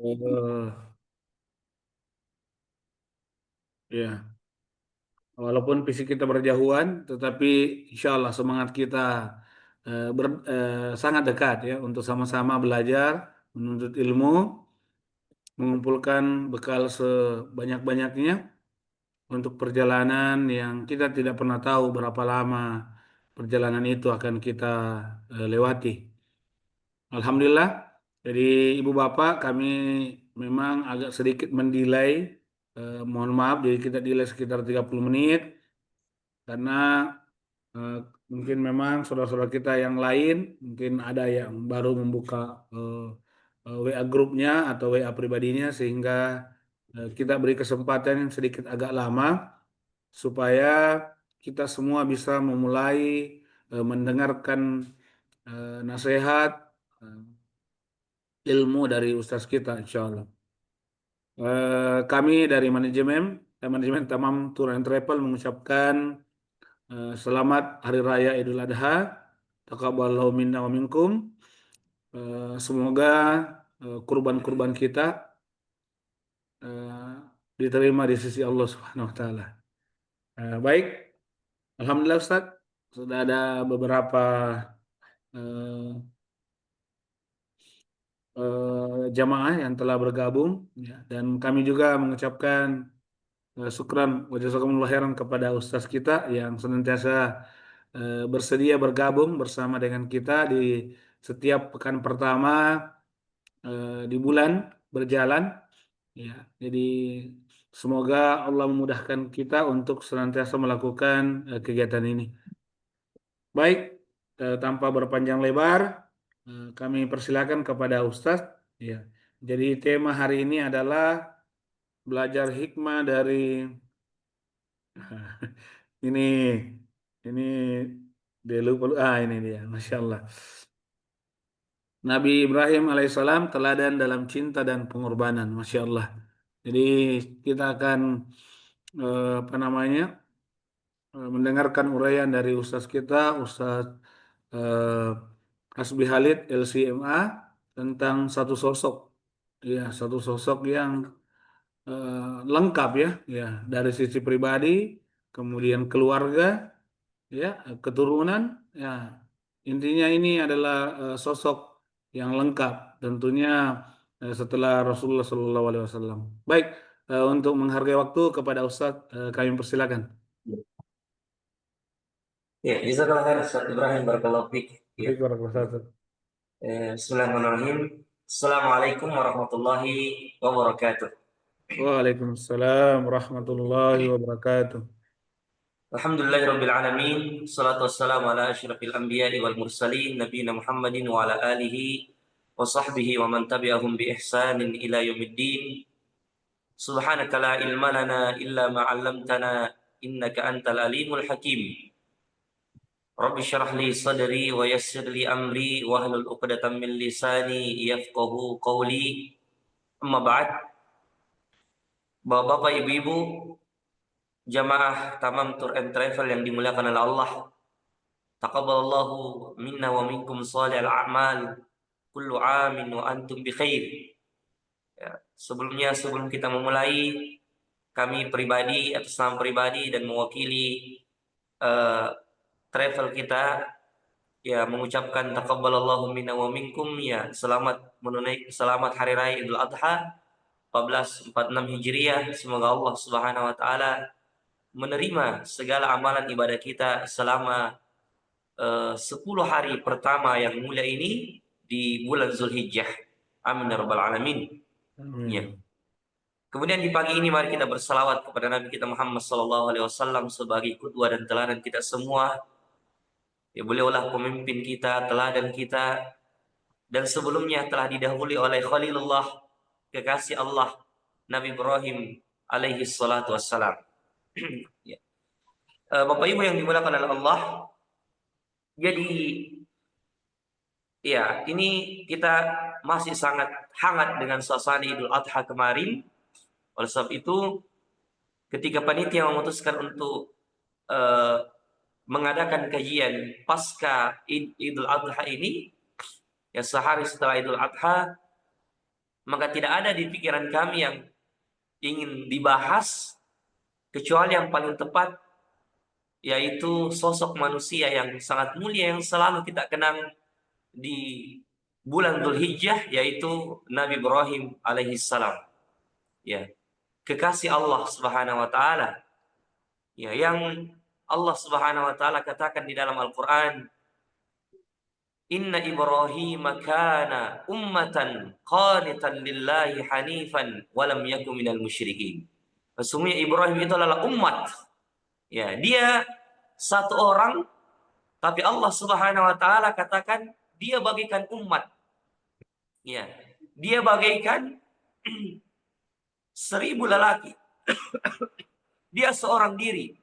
Eh, ya, walaupun fisik kita berjauhan, tetapi insya Allah semangat kita sangat dekat ya untuk sama-sama belajar, menuntut ilmu, mengumpulkan bekal sebanyak-banyaknya untuk perjalanan yang kita tidak pernah tahu berapa lama perjalanan itu akan kita lewati. Alhamdulillah, jadi ibu bapak kami memang agak sedikit mendelay, mohon maaf, jadi kita delay sekitar 30 menit karena eh, mungkin memang saudara-saudara kita yang lain mungkin ada yang baru membuka WA grupnya atau WA pribadinya sehingga kita beri kesempatan yang sedikit agak lama supaya kita semua bisa memulai mendengarkan nasihat, eh, ilmu dari ustaz kita insya Allah. Kami dari manajemen Tamam Tour and Travel mengucapkan selamat Hari Raya Idul Adha. Taqabbalallahu minna wa minkum. Semoga kurban-kurban kita eh, diterima di sisi Allah Subhanahu wa taala. Baik, alhamdulillah Ustaz, sudah ada beberapa eh, jamaah yang telah bergabung ya, dan kami juga mengucapkan syukran wa jazakumullah khairan kepada ustaz kita yang senantiasa bersedia bergabung bersama dengan kita di setiap pekan pertama di bulan berjalan ya. Jadi semoga Allah memudahkan kita untuk senantiasa melakukan kegiatan ini. Baik, tanpa berpanjang lebar, kami persilakan kepada Ustadz. Ya, jadi tema hari ini adalah belajar hikmah dari ini ini dia lupa, ini dia, masya Allah. Nabi Ibrahim alaihissalam teladan dalam cinta dan pengorbanan, masya Allah. Jadi kita akan apa namanya mendengarkan uraian dari Ustadz kita, Ustadz eh, Hasbi Khalid LCMA tentang satu sosok, ya satu sosok yang lengkap ya, ya dari sisi pribadi, kemudian keluarga, ya keturunan, ya intinya ini adalah sosok yang lengkap, tentunya setelah Rasulullah SAW. Baik, untuk menghargai waktu kepada Ustadz, kami persilakan. Ya, jazakallah khair Ustaz Ibrahim barakallahu fiik. Ya. Baik, warahmatullahi wabarakatuh. Bismillahirrahmanirrahim. Assalamualaikum warahmatullahi wabarakatuh. Waalaikumsalam warahmatullahi wabarakatuh. Alhamdulillahirabbil alamin. Shalatu wassalamu ala asyrafil anbiya'i wal mursalin nabiyina Muhammadin wa ala alihi wa sahbihi wa man tabi'ahum bi ihsanin ila yaumiddin. Subhanaka la ilma lana illa ma 'allamtana innaka antal alimul hakim. Rabbi syrah li sadri wa yassir li amri wahlul 'uqdatam min lisani yafqahu qawli. Amma ba'd. Bapak-bapak, ibu-ibu, jamaah Tamam Tour and Travel yang dimuliakan oleh Allah. Taqabbalallahu minna wa minkum shalihal a'mal. Kullu amin wa antum bi khair. Ya, sebelum kita memulai, kami pribadi atas nama pribadi dan mewakili eh, travel kita ya mengucapkan taqabbalallahu minna wa minkum, ya selamat hari raya Idul Adha 1446 Hijriah. Semoga Allah Subhanahu wa taala menerima segala amalan ibadah kita selama 10 hari pertama yang mulia ini di bulan Zulhijjah. Amin ya rabbal alamin. Ya. Amin. Kemudian di pagi ini mari kita bersalawat kepada Nabi kita Muhammad sallallahu alaihi wasallam sebagai qudwah dan teladan kita semua. Ya, beliaulah pemimpin kita, teladan kita, dan sebelumnya telah didahului oleh Khalilullah, kekasih Allah, Nabi Ibrahim alaihi salatu wassalam. Ya. Bapak Ibu yang dimuliakan oleh Allah, jadi ya ini kita masih sangat hangat dengan suasana Idul Adha kemarin. Oleh sebab itu, ketika panitia memutuskan untuk eh, mengadakan kajian pasca Idul Adha ini, ya sehari setelah Idul Adha, Maka tidak ada di pikiran kami yang ingin dibahas kecuali yang paling tepat, yaitu sosok manusia yang sangat mulia yang selalu kita kenang di bulan Dzulhijjah, yaitu Nabi Ibrahim alaihissalam. Ya, kekasih Allah Subhanahu wa taala. Ya, yang Allah Subhanahu wa taala katakan di dalam Al-Qur'an, Inna Ibrahim kana ummatan qanitan lillahi hanifan walam yakun minal musyrikin. Sesungguhnya Ibrahim itu adalah umat. Ya, dia satu orang, tapi Allah Subhanahu wa taala katakan dia bagaikan umat. Ya, dia bagaikan 1000 lelaki. Dia seorang diri,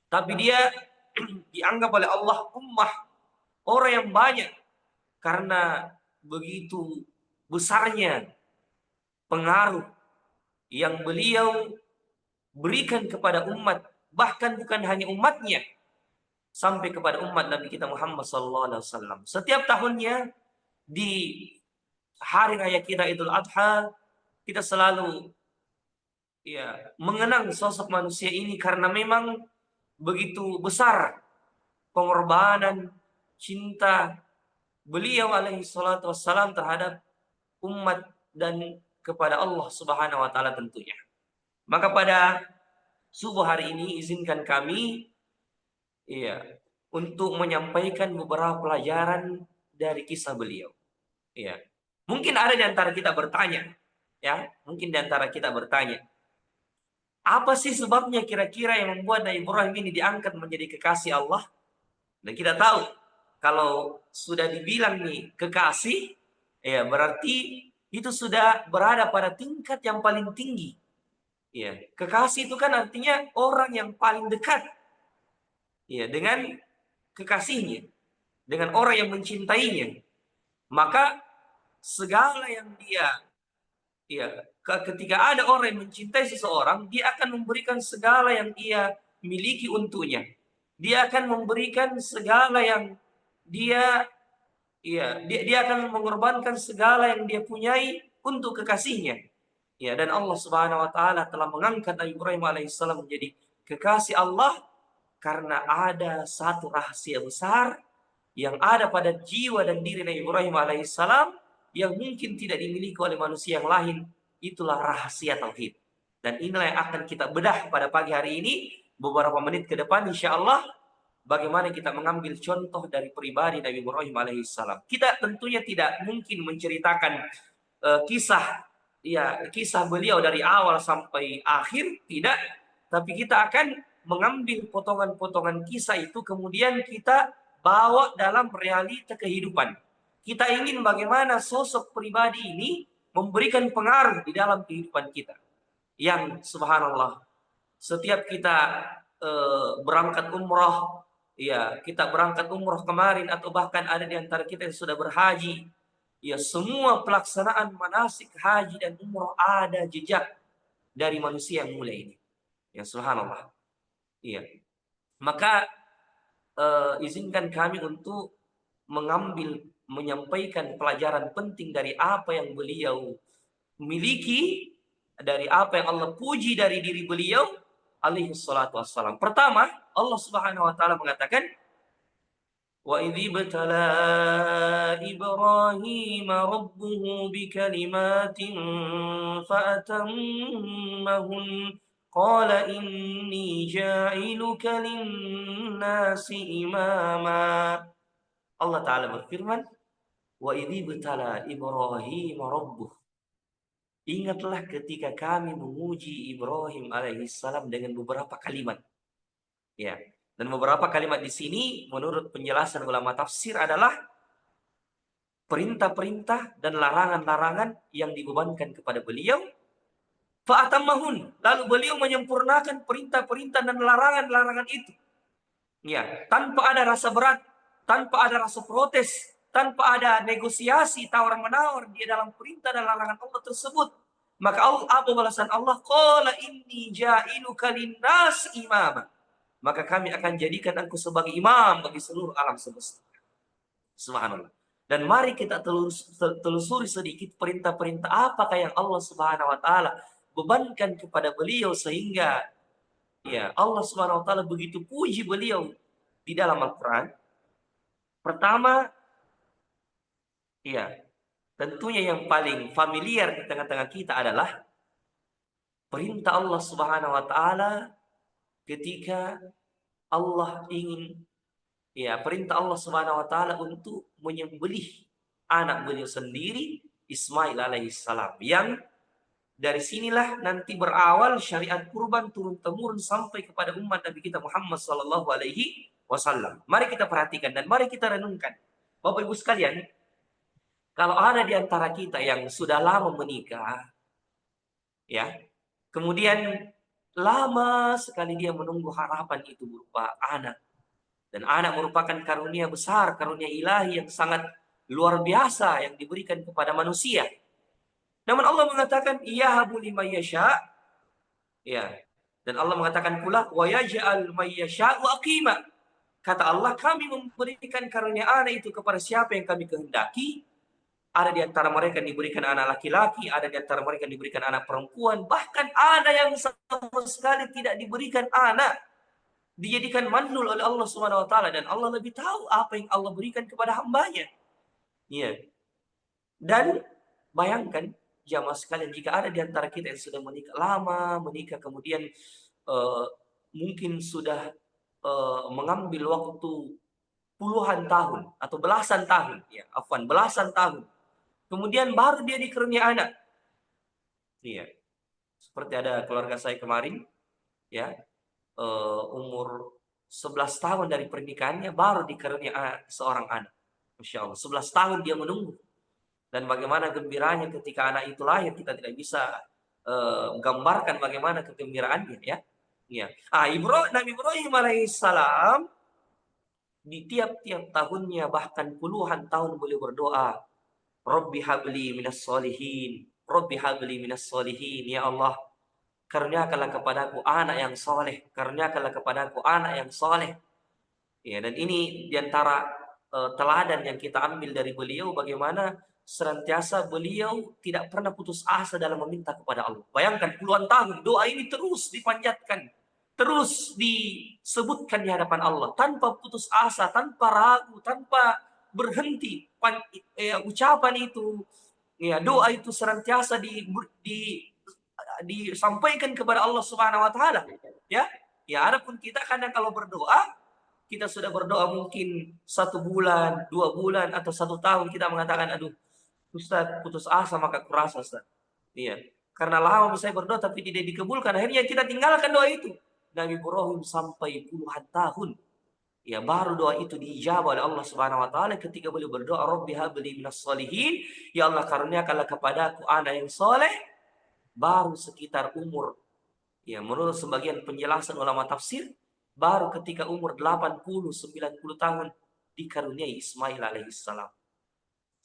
tapi dia dianggap oleh Allah ummah, orang yang banyak, karena begitu besarnya pengaruh yang beliau berikan kepada umat, bahkan bukan hanya umatnya, sampai kepada umat Nabi kita Muhammad SAW. Setiap tahunnya di hari raya kita Idul Adha, kita selalu mengenang sosok manusia ini karena memang begitu besar pengorbanan cinta beliau alaihi salatu wassalam terhadap umat dan kepada Allah Subhanahu wa taala tentunya. Maka pada subuh hari ini izinkan kami untuk menyampaikan beberapa pelajaran dari kisah beliau. Mungkin ada di antara kita bertanya, mungkin di antara kita bertanya, apa sih sebabnya kira-kira yang membuat Nabi Ibrahim ini diangkat menjadi kekasih Allah? Dan kita tahu kalau sudah dibilang nih kekasih, berarti itu sudah berada pada tingkat yang paling tinggi. Kekasih itu kan artinya orang yang paling dekat, dengan kekasihnya, dengan orang yang mencintainya. Maka segala yang ketika ada orang yang mencintai seseorang, dia akan memberikan segala yang ia miliki untuknya. Dia akan memberikan segala yang dia akan mengorbankan segala yang dia punyai untuk kekasihnya. Dan Allah Subhanahu wa taala telah mengangkat Nabi Ibrahim alaihissalam menjadi kekasih Allah karena ada satu rahasia besar yang ada pada jiwa dan diri Nabi Ibrahim alaihissalam yang mungkin tidak dimiliki oleh manusia yang lain. Itulah rahasia tauhid. Dan inilah yang akan kita bedah pada pagi hari ini beberapa menit ke depan insyaallah, bagaimana kita mengambil contoh dari pribadi Nabi Ibrahim alaihissalam. Kita tentunya tidak mungkin menceritakan kisah beliau dari awal sampai akhir, tidak. Tapi kita akan mengambil potongan-potongan kisah itu, kemudian kita bawa dalam realita kehidupan. Kita ingin bagaimana sosok pribadi ini memberikan pengaruh di dalam kehidupan kita. Yang subhanallah, setiap kita berangkat umroh, kita berangkat umroh kemarin, atau bahkan ada di antara kita yang sudah berhaji, semua pelaksanaan manasik haji dan umroh ada jejak dari manusia yang mulia ini. Subhanallah. Maka izinkan kami untuk menyampaikan pelajaran penting dari apa yang beliau miliki, dari apa yang Allah puji dari diri beliau alaihi salatu wassalam. Pertama, Allah Subhanahu wa taala mengatakan, wa idzi btala Ibrahim rabbuhu bikalimatin fa'atammahun qala inni ja'iluka lin-nasi imama. Allah taala berfirman, wa idzi btala Ibrahim rabbuhu. Ingatlah ketika kami menguji Ibrahim alaihissalam dengan beberapa kalimat. Dan beberapa kalimat di sini menurut penjelasan ulama tafsir adalah perintah-perintah dan larangan-larangan yang dibebankan kepada beliau. Fa'atammahun, lalu beliau menyempurnakan perintah-perintah dan larangan-larangan itu. Tanpa ada rasa berat, tanpa ada rasa protes, tanpa ada negosiasi tawar-menawar di dalam perintah dan larangan Allah tersebut. Maka apa balasan Allah? Qala inni ja'iluka lin-nas imama. Maka kami akan jadikan engkau sebagai imam bagi seluruh alam semesta. Subhanallah. Dan mari kita telusuri sedikit perintah-perintah apakah yang Allah Subhanahu wa taala bebankan kepada beliau sehingga ya Allah Subhanahu wa taala begitu puji beliau di dalam Al-Qur'an. Pertama, ya, tentunya yang paling familiar di tengah-tengah kita adalah perintah Allah Subhanahu wa taala ketika Allah ingin perintah Allah Subhanahu wa taala untuk menyembelih anak beliau sendiri Ismail alaihissalam, yang dari sinilah nanti berawal syariat kurban turun temurun sampai kepada umat Nabi kita Muhammad sallallahu alaihi wasallam. Mari kita perhatikan dan mari kita renungkan. Bapak Ibu sekalian, kalau ada di antara kita yang sudah lama menikah, ya, kemudian lama sekali dia menunggu harapan itu berupa anak. Dan anak merupakan karunia besar, karunia ilahi yang sangat luar biasa yang diberikan kepada manusia. Namun Allah mengatakan, yahabu liman yasha. Ya. Dan Allah mengatakan pula, wa yaj'al may yasha'u aqima. Kata Allah, kami memberikan karunia anak itu kepada siapa yang kami kehendaki. Ada di antara mereka yang diberikan anak laki-laki, ada di antara mereka yang diberikan anak perempuan, bahkan ada yang sama sekali tidak diberikan anak, dijadikan mandul oleh Allah Subhanahu wa taala, dan Allah lebih tahu apa yang Allah berikan kepada hambanya. Iya. Dan bayangkan jamaah sekalian, jika ada di antara kita yang sudah menikah lama, menikah kemudian mungkin sudah mengambil waktu puluhan tahun atau belasan tahun, belasan tahun. Kemudian baru dia dikarunia anak. Iya. Seperti ada keluarga saya kemarin, ya, umur 11 tahun dari pernikahannya baru dikarunia seorang anak. Masya Allah, 11 tahun dia menunggu. Dan bagaimana gembiranya ketika anak itu lahir, kita tidak bisa gambarkan bagaimana kegembiraannya, ya. Ya. Nabi Ibrahim alaihissalam di tiap-tiap tahunnya bahkan puluhan tahun beliau berdoa, Rabbi habli minas solihin, Rabbi habli minas solihin, ya Allah, karuniakanlah kepadaku anak yang soleh, karuniakanlah kepadaku anak yang soleh. Ya, dan ini diantara teladan yang kita ambil dari beliau, bagaimana senantiasa beliau tidak pernah putus asa dalam meminta kepada Allah. Bayangkan puluhan tahun doa ini terus dipanjatkan, terus disebutkan di hadapan Allah tanpa putus asa, tanpa ragu, tanpa berhenti. Ucapan itu, ya, doa itu senantiasa disampaikan kepada Allah Subhanahu wa taala, ya. Ya, adapun kita kadang kalau berdoa, kita sudah berdoa mungkin 1 bulan, 2 bulan, atau 1 tahun, kita mengatakan, aduh Ustaz, putus asa maka kurasa Ustaz. Iya. Karena lama saya berdoa tapi tidak dikabulkan, akhirnya kita tinggalkan doa itu. Nabi Ibrahim sampai puluhan tahun, ya, baru doa itu diijabah oleh Allah Subhanahu wa taala ketika beliau berdoa, Rabbi habli minas solihin, ya Allah karuniakanlah kepadaku anak yang soleh. Baru sekitar umur, ya, menurut sebagian penjelasan ulama tafsir, baru ketika umur 80-90 tahun dikaruniai Ismail alaihissalam.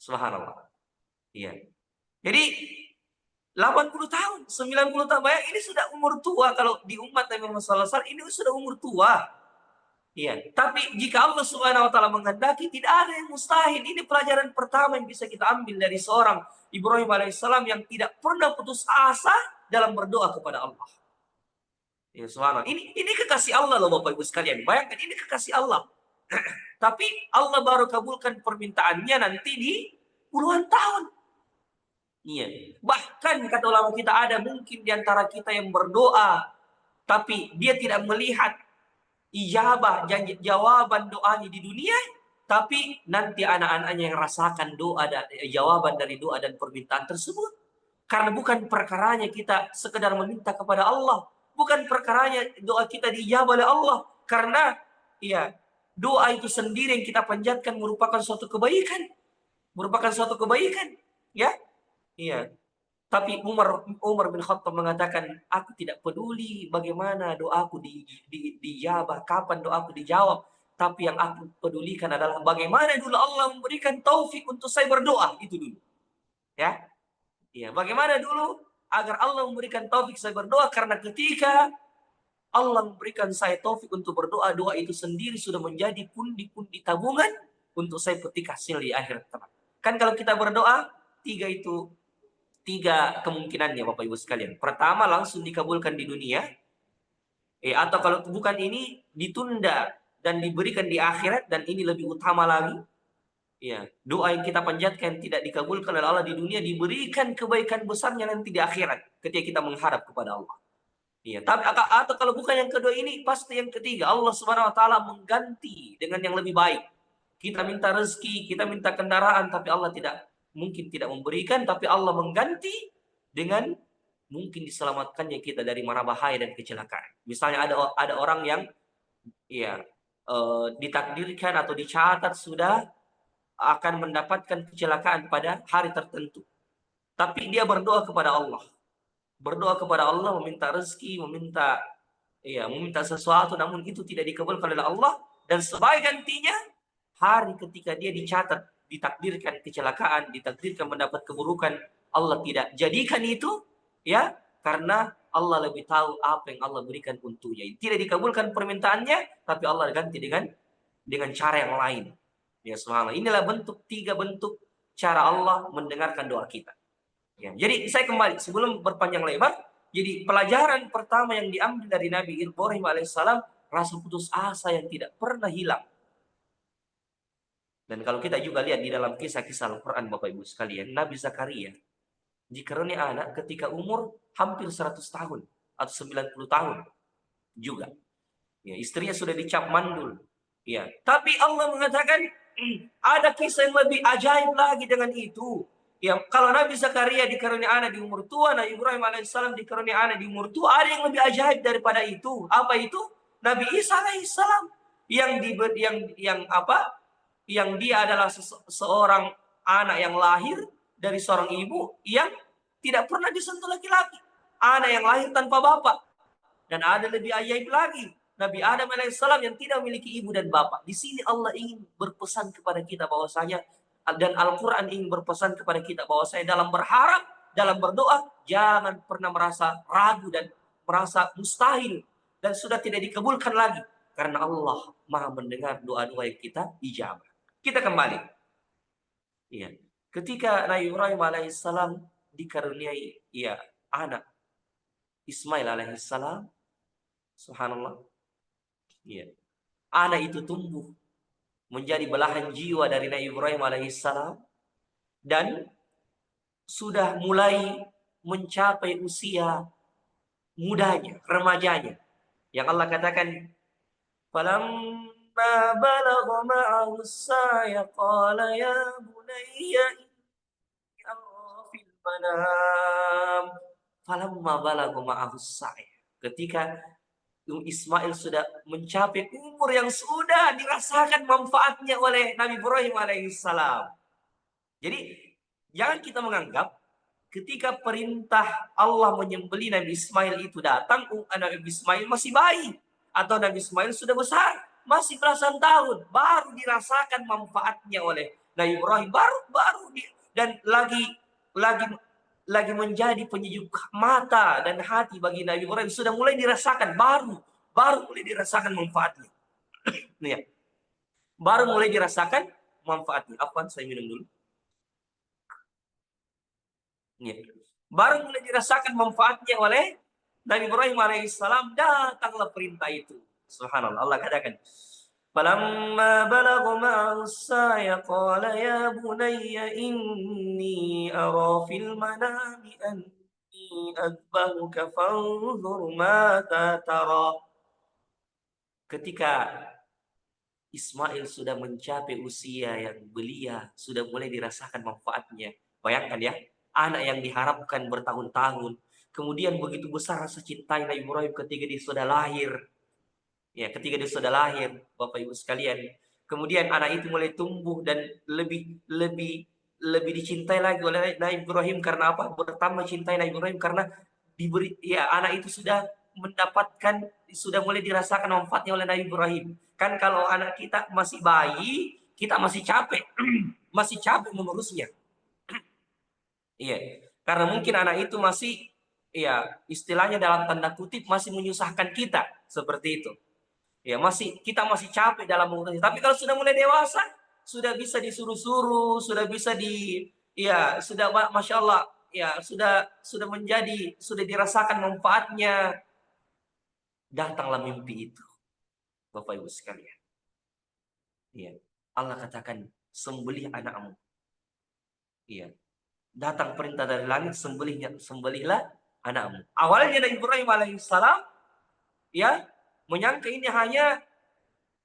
Subhanallah. Iya. Jadi 80 tahun, 90 tahun, bayang ini sudah umur tua. Kalau di umat Nabi Muhammad SAW ini sudah umur tua. Iya. Tapi jika Allah Subhanahu wa taala menghendaki, tidak ada yang mustahil. Ini pelajaran pertama yang bisa kita ambil dari seorang Ibrahim alaihissalam yang tidak pernah putus asa dalam berdoa kepada Allah. Ya, subhanallah. Ini kekasih Allah loh Bapak Ibu sekalian. Bayangkan ini kekasih Allah. Tapi Allah baru kabulkan permintaannya nanti di puluhan tahun. Iya. Bahkan kata ulama kita, ada mungkin di antara kita yang berdoa tapi dia tidak melihat ijabah jawaban doanya di dunia, tapi nanti anak-anaknya yang rasakan doa dan jawaban dari doa dan permintaan tersebut. Karena bukan perkaranya kita sekedar meminta kepada Allah, bukan perkaranya doa kita dijawab oleh Allah, karena ya doa itu sendiri yang kita panjatkan merupakan suatu kebaikan, ya. Iya. Tapi Umar bin Khattab mengatakan, aku tidak peduli bagaimana doaku dijawab, kapan doaku dijawab, tapi yang aku pedulikan adalah bagaimana dulu Allah memberikan taufik untuk saya berdoa, itu dulu. Ya. Iya, bagaimana dulu agar Allah memberikan taufik saya berdoa, karena ketika Allah memberikan saya taufik untuk berdoa, doa itu sendiri sudah menjadi pundi-pundi tabungan untuk saya petik hasil di akhirat kelak. Kan kalau kita berdoa, tiga kemungkinannya Bapak Ibu sekalian. Pertama langsung dikabulkan di dunia, atau kalau bukan ini ditunda dan diberikan di akhirat, dan ini lebih utama lagi. Ya, doa yang kita panjatkan tidak dikabulkan oleh Allah di dunia, diberikan kebaikan besarnya nanti di akhirat ketika kita mengharap kepada Allah. Iya, tapi atau kalau bukan yang kedua ini, pasti yang ketiga. Allah Subhanahu wa taala mengganti dengan yang lebih baik. Kita minta rezeki, kita minta kendaraan, tapi Allah mungkin tidak memberikan, tapi Allah mengganti dengan mungkin diselamatkannya kita dari mara bahaya dan kecelakaan. Misalnya ada orang yang ya ditakdirkan atau dicatat sudah akan mendapatkan kecelakaan pada hari tertentu. Tapi dia berdoa kepada Allah. Berdoa kepada Allah, meminta rezeki, meminta sesuatu, namun itu tidak dikabulkan oleh Allah. Dan sebagai gantinya, hari ketika dia dicatat, ditakdirkan kecelakaan, ditakdirkan mendapat keburukan, Allah tidak jadikan itu, ya, karena Allah lebih tahu apa yang Allah berikan untuknya. Tidak dikabulkan permintaannya, tapi Allah ganti dengan cara yang lain. Ya, subhanallah. Inilah tiga bentuk cara Allah mendengarkan doa kita. Ya, jadi saya kembali sebelum berpanjang lebar. Jadi pelajaran pertama yang diambil dari Nabi Ibrahim alaihissalam, rasa putus asa yang tidak pernah hilang. Dan kalau kita juga lihat di dalam kisah-kisah Al-Quran Bapak Ibu sekalian, Nabi Zakaria dikaruniai anak ketika umur hampir 100 tahun atau 90 tahun juga. Ya, istrinya sudah dicap mandul. Ya, tapi Allah mengatakan ada kisah yang lebih ajaib lagi dengan itu. Ya, kalau Nabi Zakaria dikaruniai anak di umur tua, Nabi Ibrahim alaihissalam dikaruniai anak di umur tua, ada yang lebih ajaib daripada itu. Apa itu? Nabi Isa alaihissalam yang dia adalah seorang anak yang lahir dari seorang ibu yang tidak pernah disentuh laki-laki. Anak yang lahir tanpa bapak. Dan ada lebih ajaib lagi. Nabi Adam alaihissalam yang tidak memiliki ibu dan bapak. Di sini Allah ingin berpesan kepada kita bahwasanya, dan Al-Quran ingin berpesan kepada kita bahwasanya dalam berharap, dalam berdoa, jangan pernah merasa ragu dan merasa mustahil dan sudah tidak dikabulkan lagi. Karena Allah Maha mendengar doa-doa yang kita ijabah. Kita kembali. Ya. Ketika Nabi Ibrahim alaihissalam dikaruniai anak Ismail alaihissalam, subhanallah. Ya. Anak itu tumbuh menjadi belahan jiwa dari Nabi Ibrahim alaihissalam dan sudah mulai mencapai usia mudanya, remajanya. Yang Allah katakan, "Falamma balagha ma'ahu as-sa'ya qala ya bunayya inni ara fil manam." Falamma balagha ma'ahu as-sa'ya. Ketika Ismail sudah mencapai umur yang sudah dirasakan manfaatnya oleh Nabi Ibrahim alaihissalam. Jadi jangan kita menganggap ketika perintah Allah menyembelih Nabi Ismail itu datang, Nabi Ismail masih bayi atau Nabi Ismail sudah besar, masih belasan tahun, baru dirasakan manfaatnya oleh Nabi Ibrahim, dan lagi menjadi penyejuk mata dan hati bagi Nabi Ibrahim, sudah mulai dirasakan, baru mulai dirasakan manfaatnya. Ya. Baru mulai dirasakan manfaatnya. Apaan, saya minum dulu. Ya. Baru mulai dirasakan manfaatnya oleh Nabi Ibrahim alaihissalam, datanglah perintah itu. Subhanallah, Allah katakan, "Falamma balagha ma'ahu as-sa'ya qala ya bunayya inni ara fil manami anni adbahuka fanzur mata tara." Ketika Ismail sudah mencapai usia yang belia, sudah mulai dirasakan manfaatnya. Bayangkan ya, anak yang diharapkan bertahun-tahun, kemudian begitu besar rasa cinta Nabi Ibrahim ketika dia sudah lahir. Ya, ketika dia sudah lahir, Bapak Ibu sekalian. Kemudian anak itu mulai tumbuh dan lebih dicintai lagi oleh Nabi Ibrahim karena apa? Bertambah cintai Nabi Ibrahim karena anak itu sudah mulai dirasakan manfaatnya oleh Nabi Ibrahim. Kan kalau anak kita masih bayi, kita masih capek, masih capek mengurusnya. Iya, karena mungkin anak itu masih, istilahnya dalam tanda kutip masih menyusahkan kita, seperti itu. Ya, kita masih capek dalam mengurusnya. Tapi kalau sudah mulai dewasa, sudah bisa disuruh-suruh, sudah bisa ya sudah masya Allah, ya sudah menjadi, sudah dirasakan manfaatnya. Datanglah mimpi itu, Bapak Ibu sekalian. Iya. Allah katakan, sembelih anakmu. Iya. Datang perintah dari langit, sembelihlah anakmu. Awalnya Nabi Ibrahim alaihissalam ya menyangka ini hanya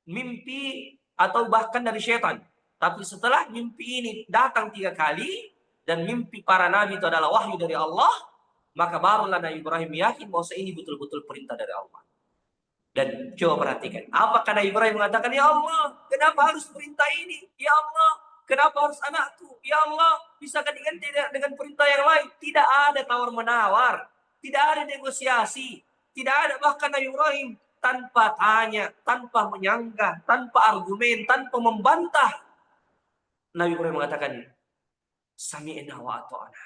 mimpi atau bahkan dari syaitan. Tapi setelah mimpi ini datang 3 kali dan mimpi para nabi itu adalah wahyu dari Allah, maka barulah Nabi Ibrahim yakin bahwa ini betul-betul perintah dari Allah. Dan coba perhatikan, apakah Nabi Ibrahim mengatakan, ya Allah, kenapa harus perintah ini? Ya Allah, kenapa harus anakku? Ya Allah, bisakah diganti dengan perintah yang lain? Tidak ada tawar-menawar, tidak ada negosiasi, tidak ada. Bahkan Nabi Ibrahim tanpa tanya, tanpa menyanggah, tanpa argumen, tanpa membantah, Nabi Ibrahim mengatakan, sami'na wa ata'na.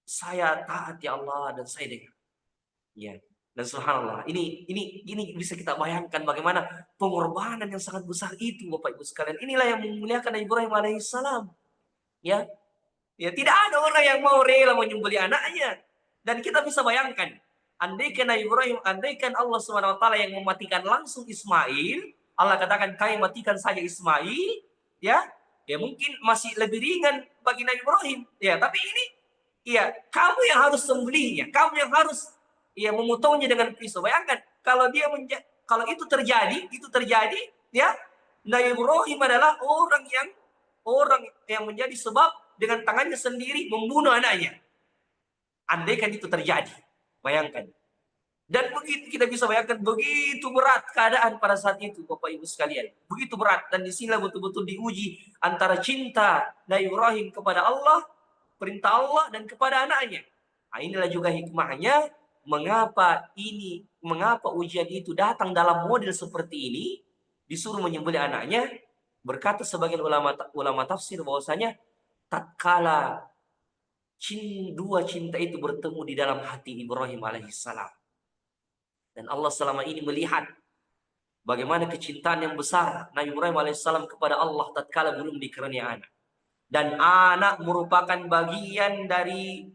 Saya taat ya Allah dan saya dengar. Ya. Dan subhanallah, ini bisa kita bayangkan bagaimana pengorbanan yang sangat besar itu, Bapak Ibu sekalian. Inilah yang memuliakan Nabi Ibrahim alaihissalam. Ya, ya tidak ada orang yang mau rela menyembelih anaknya. Dan kita bisa bayangkan, andaikan Nabi Ibrahim, andaikan Allah Subhanahu wa taala yang mematikan langsung Ismail, Allah katakan kami matikan saja Ismail, ya. Ya mungkin masih lebih ringan bagi Nabi Ibrahim. Ya, tapi ini ya kamu yang harus sembelihnya, kamu yang harus memotongnya dengan pisau. Bayangkan kalau kalau itu terjadi, ya Nabi Ibrahim adalah orang yang menjadi sebab dengan tangannya sendiri membunuh anaknya. Andaikan itu terjadi, bayangkan. Dan begitu kita bisa bayangkan begitu berat keadaan pada saat itu, Bapak Ibu sekalian. Begitu berat, dan disinilah betul-betul diuji antara cinta Nabi Ibrahim kepada Allah, perintah Allah, dan kepada anaknya. Nah, inilah juga hikmahnya mengapa ujian itu datang dalam model seperti ini, disuruh menyembelih anaknya. Berkata sebagian ulama tafsir bahwasanya tatkala dua cinta itu bertemu di dalam hati Ibrahim alaihissalam, dan Allah selama ini melihat bagaimana kecintaan yang besar Nabi Ibrahim alaihissalam kepada Allah tatkala belum dikaruniai anak. Dan anak merupakan bagian dari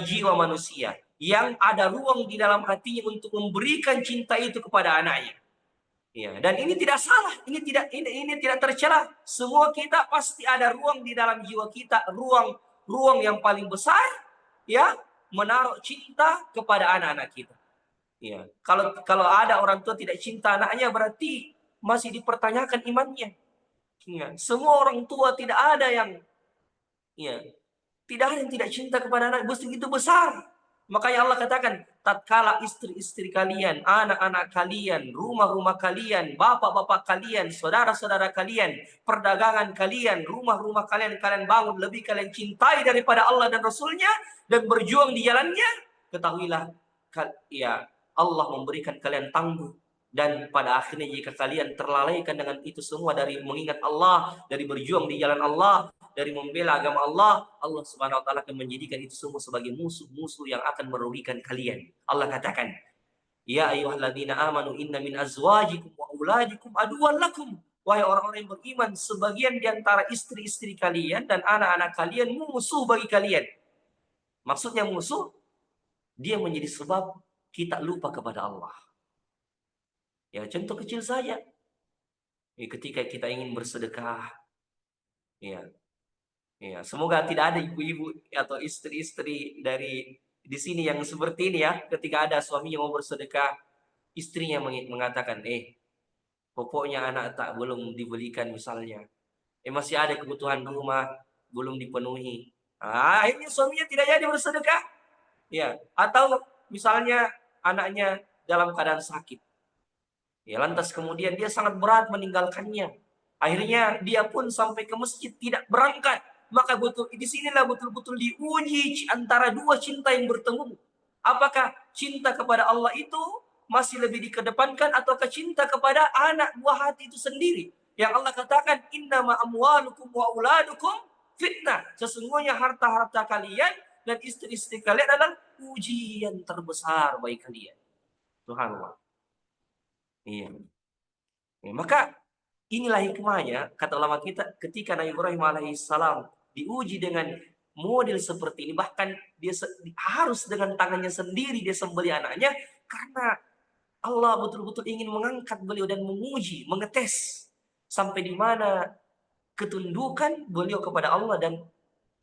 jiwa manusia yang ada ruang di dalam hatinya untuk memberikan cinta itu kepada anaknya. Ya, dan ini tidak salah, ini tidak tercela. Semua kita pasti ada ruang di dalam jiwa kita, ruang yang paling besar, ya, menaruh cinta kepada anak-anak kita. Ya, kalau ada orang tua tidak cinta anaknya, berarti masih dipertanyakan imannya. Ya, semua orang tua tidak ada yang tidak cinta kepada anak begitu besar. Makanya Allah katakan, tatkala istri-istri kalian, anak-anak kalian, rumah-rumah kalian, bapak-bapak kalian, saudara-saudara kalian, perdagangan kalian, rumah-rumah kalian bangun, lebih kalian cintai daripada Allah dan Rasulnya, dan berjuang di jalannya, ketahuilah, Allah memberikan kalian tangguh. Dan pada akhirnya jika kalian terlalaikan dengan itu semua, dari mengingat Allah, dari berjuang di jalan Allah, dari membela agama Allah, Allah Subhanahu wa taala akan menjadikan itu semua sebagai musuh-musuh yang akan merugikan kalian. Allah katakan, ya ayyuhalladzina amanu inna min azwajikum wa auladikum aduwwan lakum. Wahai orang-orang yang beriman, sebagian di antara istri-istri kalian dan anak-anak kalian musuh bagi kalian. Maksudnya musuh, dia menjadi sebab kita lupa kepada Allah. Ya, contoh kecil saja. Ketika kita ingin bersedekah, semoga tidak ada ibu-ibu atau istri-istri dari di sini yang seperti ini ya. Ketika ada suaminya mau bersedekah, istrinya mengatakan, pokoknya anak tak belum dibelikan misalnya. Masih ada kebutuhan rumah belum dipenuhi. Akhirnya suaminya tidak jadi bersedekah. Ya, atau misalnya anaknya dalam keadaan sakit. Ya, lantas kemudian dia sangat berat meninggalkannya. Akhirnya dia pun sampai ke masjid tidak berangkat. Maka di sinilah betul-betul diuji antara dua cinta yang bertemu. Apakah cinta kepada Allah itu masih lebih dikedepankan ataukah cinta kepada anak buah hati itu sendiri? Yang Allah katakan, innama amwalukum wa auladukum fitnah. Sesungguhnya harta-harta kalian dan istri-istri kalian adalah ujian terbesar bagi kalian. Subhanallah. Iya. Maka inilah hikmahnya, kata ulama kita, ketika Nabi Ibrahim alaihissalam diuji dengan model seperti ini, bahkan dia harus dengan tangannya sendiri dia sembelih anaknya, karena Allah betul-betul ingin mengangkat beliau dan menguji, mengetes sampai di mana ketundukan beliau kepada Allah, dan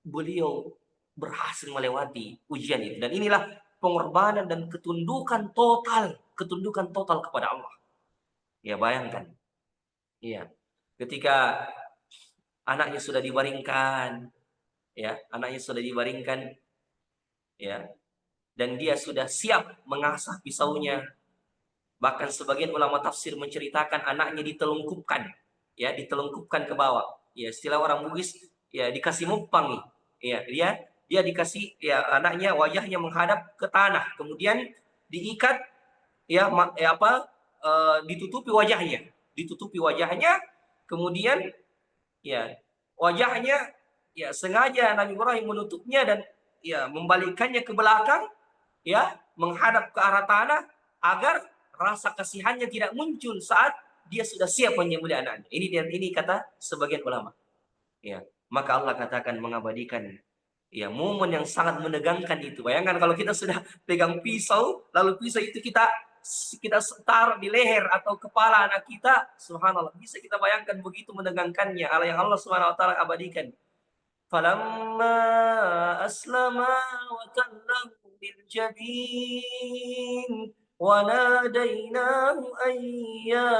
beliau berhasil melewati ujian itu. Dan inilah pengorbanan dan ketundukan total kepada Allah. Ya, bayangkan. Iya. Ketika anaknya sudah dibaringkan, ya, anaknya sudah dibaringkan, ya, dan dia sudah siap mengasah pisaunya. Bahkan sebagian ulama tafsir menceritakan anaknya ditelungkupkan, ya, ditelungkupkan ke bawah. Ya, istilah orang Bugis, ya, dikasih mumpang nih. Ya, dia dikasih, ya, anaknya wajahnya menghadap ke tanah, kemudian diikat, ya, ditutupi wajahnya, kemudian, ya, wajahnya, ya, sengaja Nabi Ibrahim menutupnya dan, ya, membalikkannya ke belakang, ya, menghadap ke arah tanah agar rasa kasihannya tidak muncul saat dia sudah siap menyembelih anaknya. Ini kata sebagian ulama. Ya, maka Allah katakan mengabadikan, ya, momen yang sangat menegangkan itu. Bayangkan kalau kita sudah pegang pisau, lalu pisau itu kita taruh di leher atau kepala anak kita, subhanallah, bisa kita bayangkan begitu menegangkannya. Hal yang Allah Subhanahu wa taala abadikan. فلما أسلما وتله للجبين وناديناه أن يا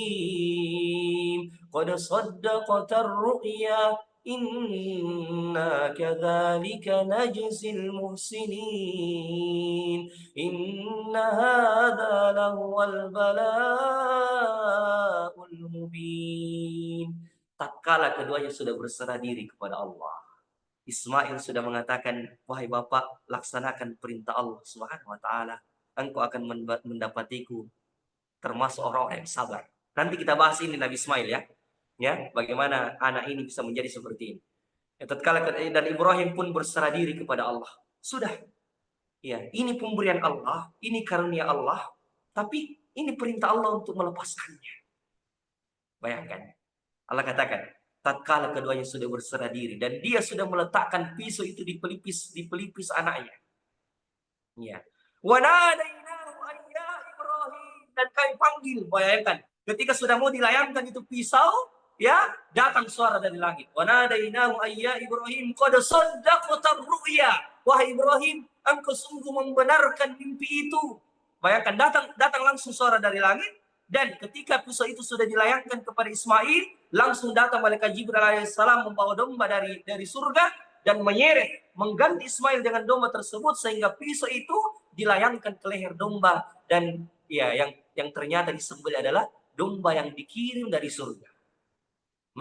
إبراهيم قد صدقت الرؤيا إنا كذلك نجزي المحسنين إن هذا لهو البلاء المبين. Tatkala keduanya sudah berserah diri kepada Allah, Ismail sudah mengatakan, wahai bapak, laksanakan perintah Allah Subhanahu wa taala. Engkau akan mendapatiku termasuk orang-orang yang sabar. Nanti kita bahas ini Nabi Ismail, ya. Ya, bagaimana anak ini bisa menjadi seperti ini. Ya, tatkala dan Ibrahim pun berserah diri kepada Allah. Sudah. Ya, ini pemberian Allah, ini karunia Allah, tapi ini perintah Allah untuk melepaskannya. Bayangkan. Allah katakan, tatkala keduanya sudah berserah diri dan dia sudah meletakkan pisau itu di pelipis anaknya. Ya. Wa nadainahu ayya Ibrahim, dan kami panggil, bayangkan, ketika sudah mau dilayangkan itu pisau, ya, datang suara dari langit. Wa nadainahu ayya Ibrahim qad saddaqta ru'ya. Wahai Ibrahim, engkau sungguh membenarkan mimpi itu. Bayangkan, datang langsung suara dari langit. Dan ketika pisau itu sudah dilayangkan kepada Ismail, langsung datang malaikat Jibril alaihissalam membawa domba dari surga dan menyeret, mengganti Ismail dengan domba tersebut sehingga pisau itu dilayangkan ke leher domba, dan, ya, yang ternyata disembelih adalah domba yang dikirim dari surga.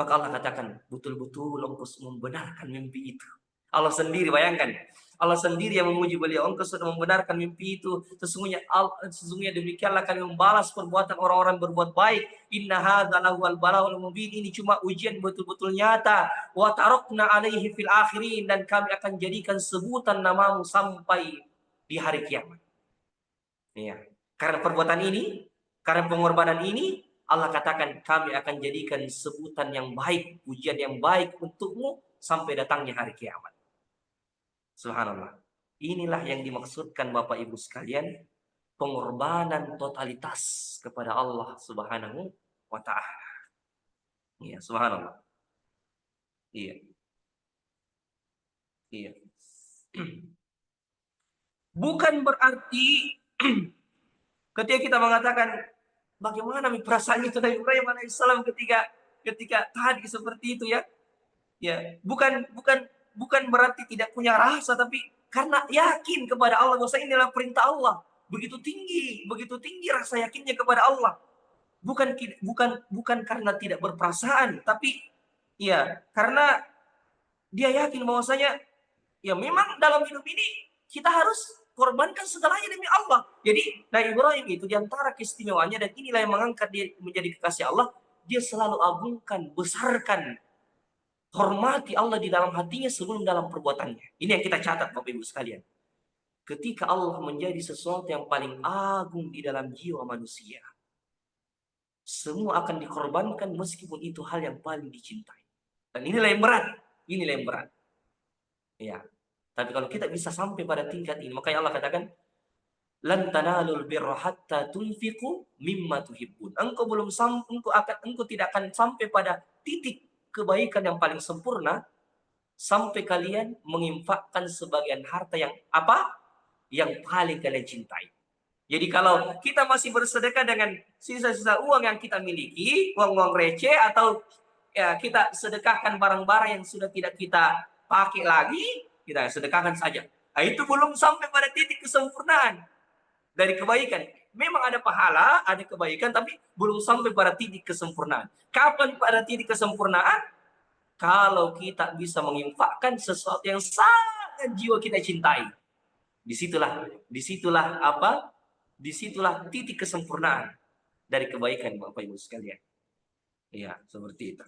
Maka Allah katakan, betul-betul engkau membenarkan mimpi itu. Allah sendiri, bayangkan. Allah sendiri yang memuji beliau. Engkau sudah membenarkan mimpi itu. Sesungguhnya demikianlah kami membalas perbuatan orang-orang berbuat baik. Inna hadza lahuwal bala'ul mubin. Ini cuma ujian betul-betul nyata. Wa tarakna alaihi fil akhirin. Dan kami akan jadikan sebutan namamu sampai di hari kiamat. Ya. Karena perbuatan ini, karena pengorbanan ini, Allah katakan kami akan jadikan sebutan yang baik, ujian yang baik untukmu sampai datangnya hari kiamat. Subhanallah. Inilah yang dimaksudkan Bapak Ibu sekalian, pengorbanan totalitas kepada Allah Subhanahu wa taala. Iya, subhanallah. Iya. Iya. Bukan berarti ketika kita mengatakan bagaimana perasaan itu Nabi Ibrahim alaihissalam ketika tadi seperti itu, ya. Ya, bukan berarti tidak punya rasa, tapi karena yakin kepada Allah bahwa inilah perintah Allah. Begitu tinggi rasa yakinnya kepada Allah. Bukan karena tidak berperasaan, tapi, ya, karena dia yakin bahwasanya, ya, memang dalam hidup ini kita harus korbankan segalanya demi Allah. Jadi Nabi Ibrahim itu diantara keistimewaannya, dan inilah yang mengangkat dia menjadi kekasih Allah, dia selalu agungkan, besarkan, hormati Allah di dalam hatinya sebelum dalam perbuatannya. Ini yang kita catat Bapak Ibu sekalian. Ketika Allah menjadi sesuatu yang paling agung di dalam jiwa manusia, semua akan dikorbankan meskipun itu hal yang paling dicintai. Dan inilah yang berat. Inilah yang berat. Ya. Tapi kalau kita bisa sampai pada tingkat ini, makanya Allah katakan, lan tanalul birra hatta tunfiqu mimma tuhibbun. Engkau tidak akan sampai pada titik kebaikan yang paling sempurna sampai kalian menginfakkan sebagian harta yang apa? Yang paling kalian cintai. Jadi kalau kita masih bersedekah dengan sisa-sisa uang yang kita miliki, uang-uang receh, atau ya kita sedekahkan barang-barang yang sudah tidak kita pakai lagi, kita sedekahkan saja. Nah, itu belum sampai pada titik kesempurnaan dari kebaikan. Memang ada pahala, ada kebaikan, tapi belum sampai pada titik kesempurnaan. Kapan pada titik kesempurnaan? Kalau kita bisa menginfakkan sesuatu yang sangat jiwa kita cintai. Disitulah apa? Disitulah titik kesempurnaan dari kebaikan, Bapak Ibu sekalian. Iya, seperti itu.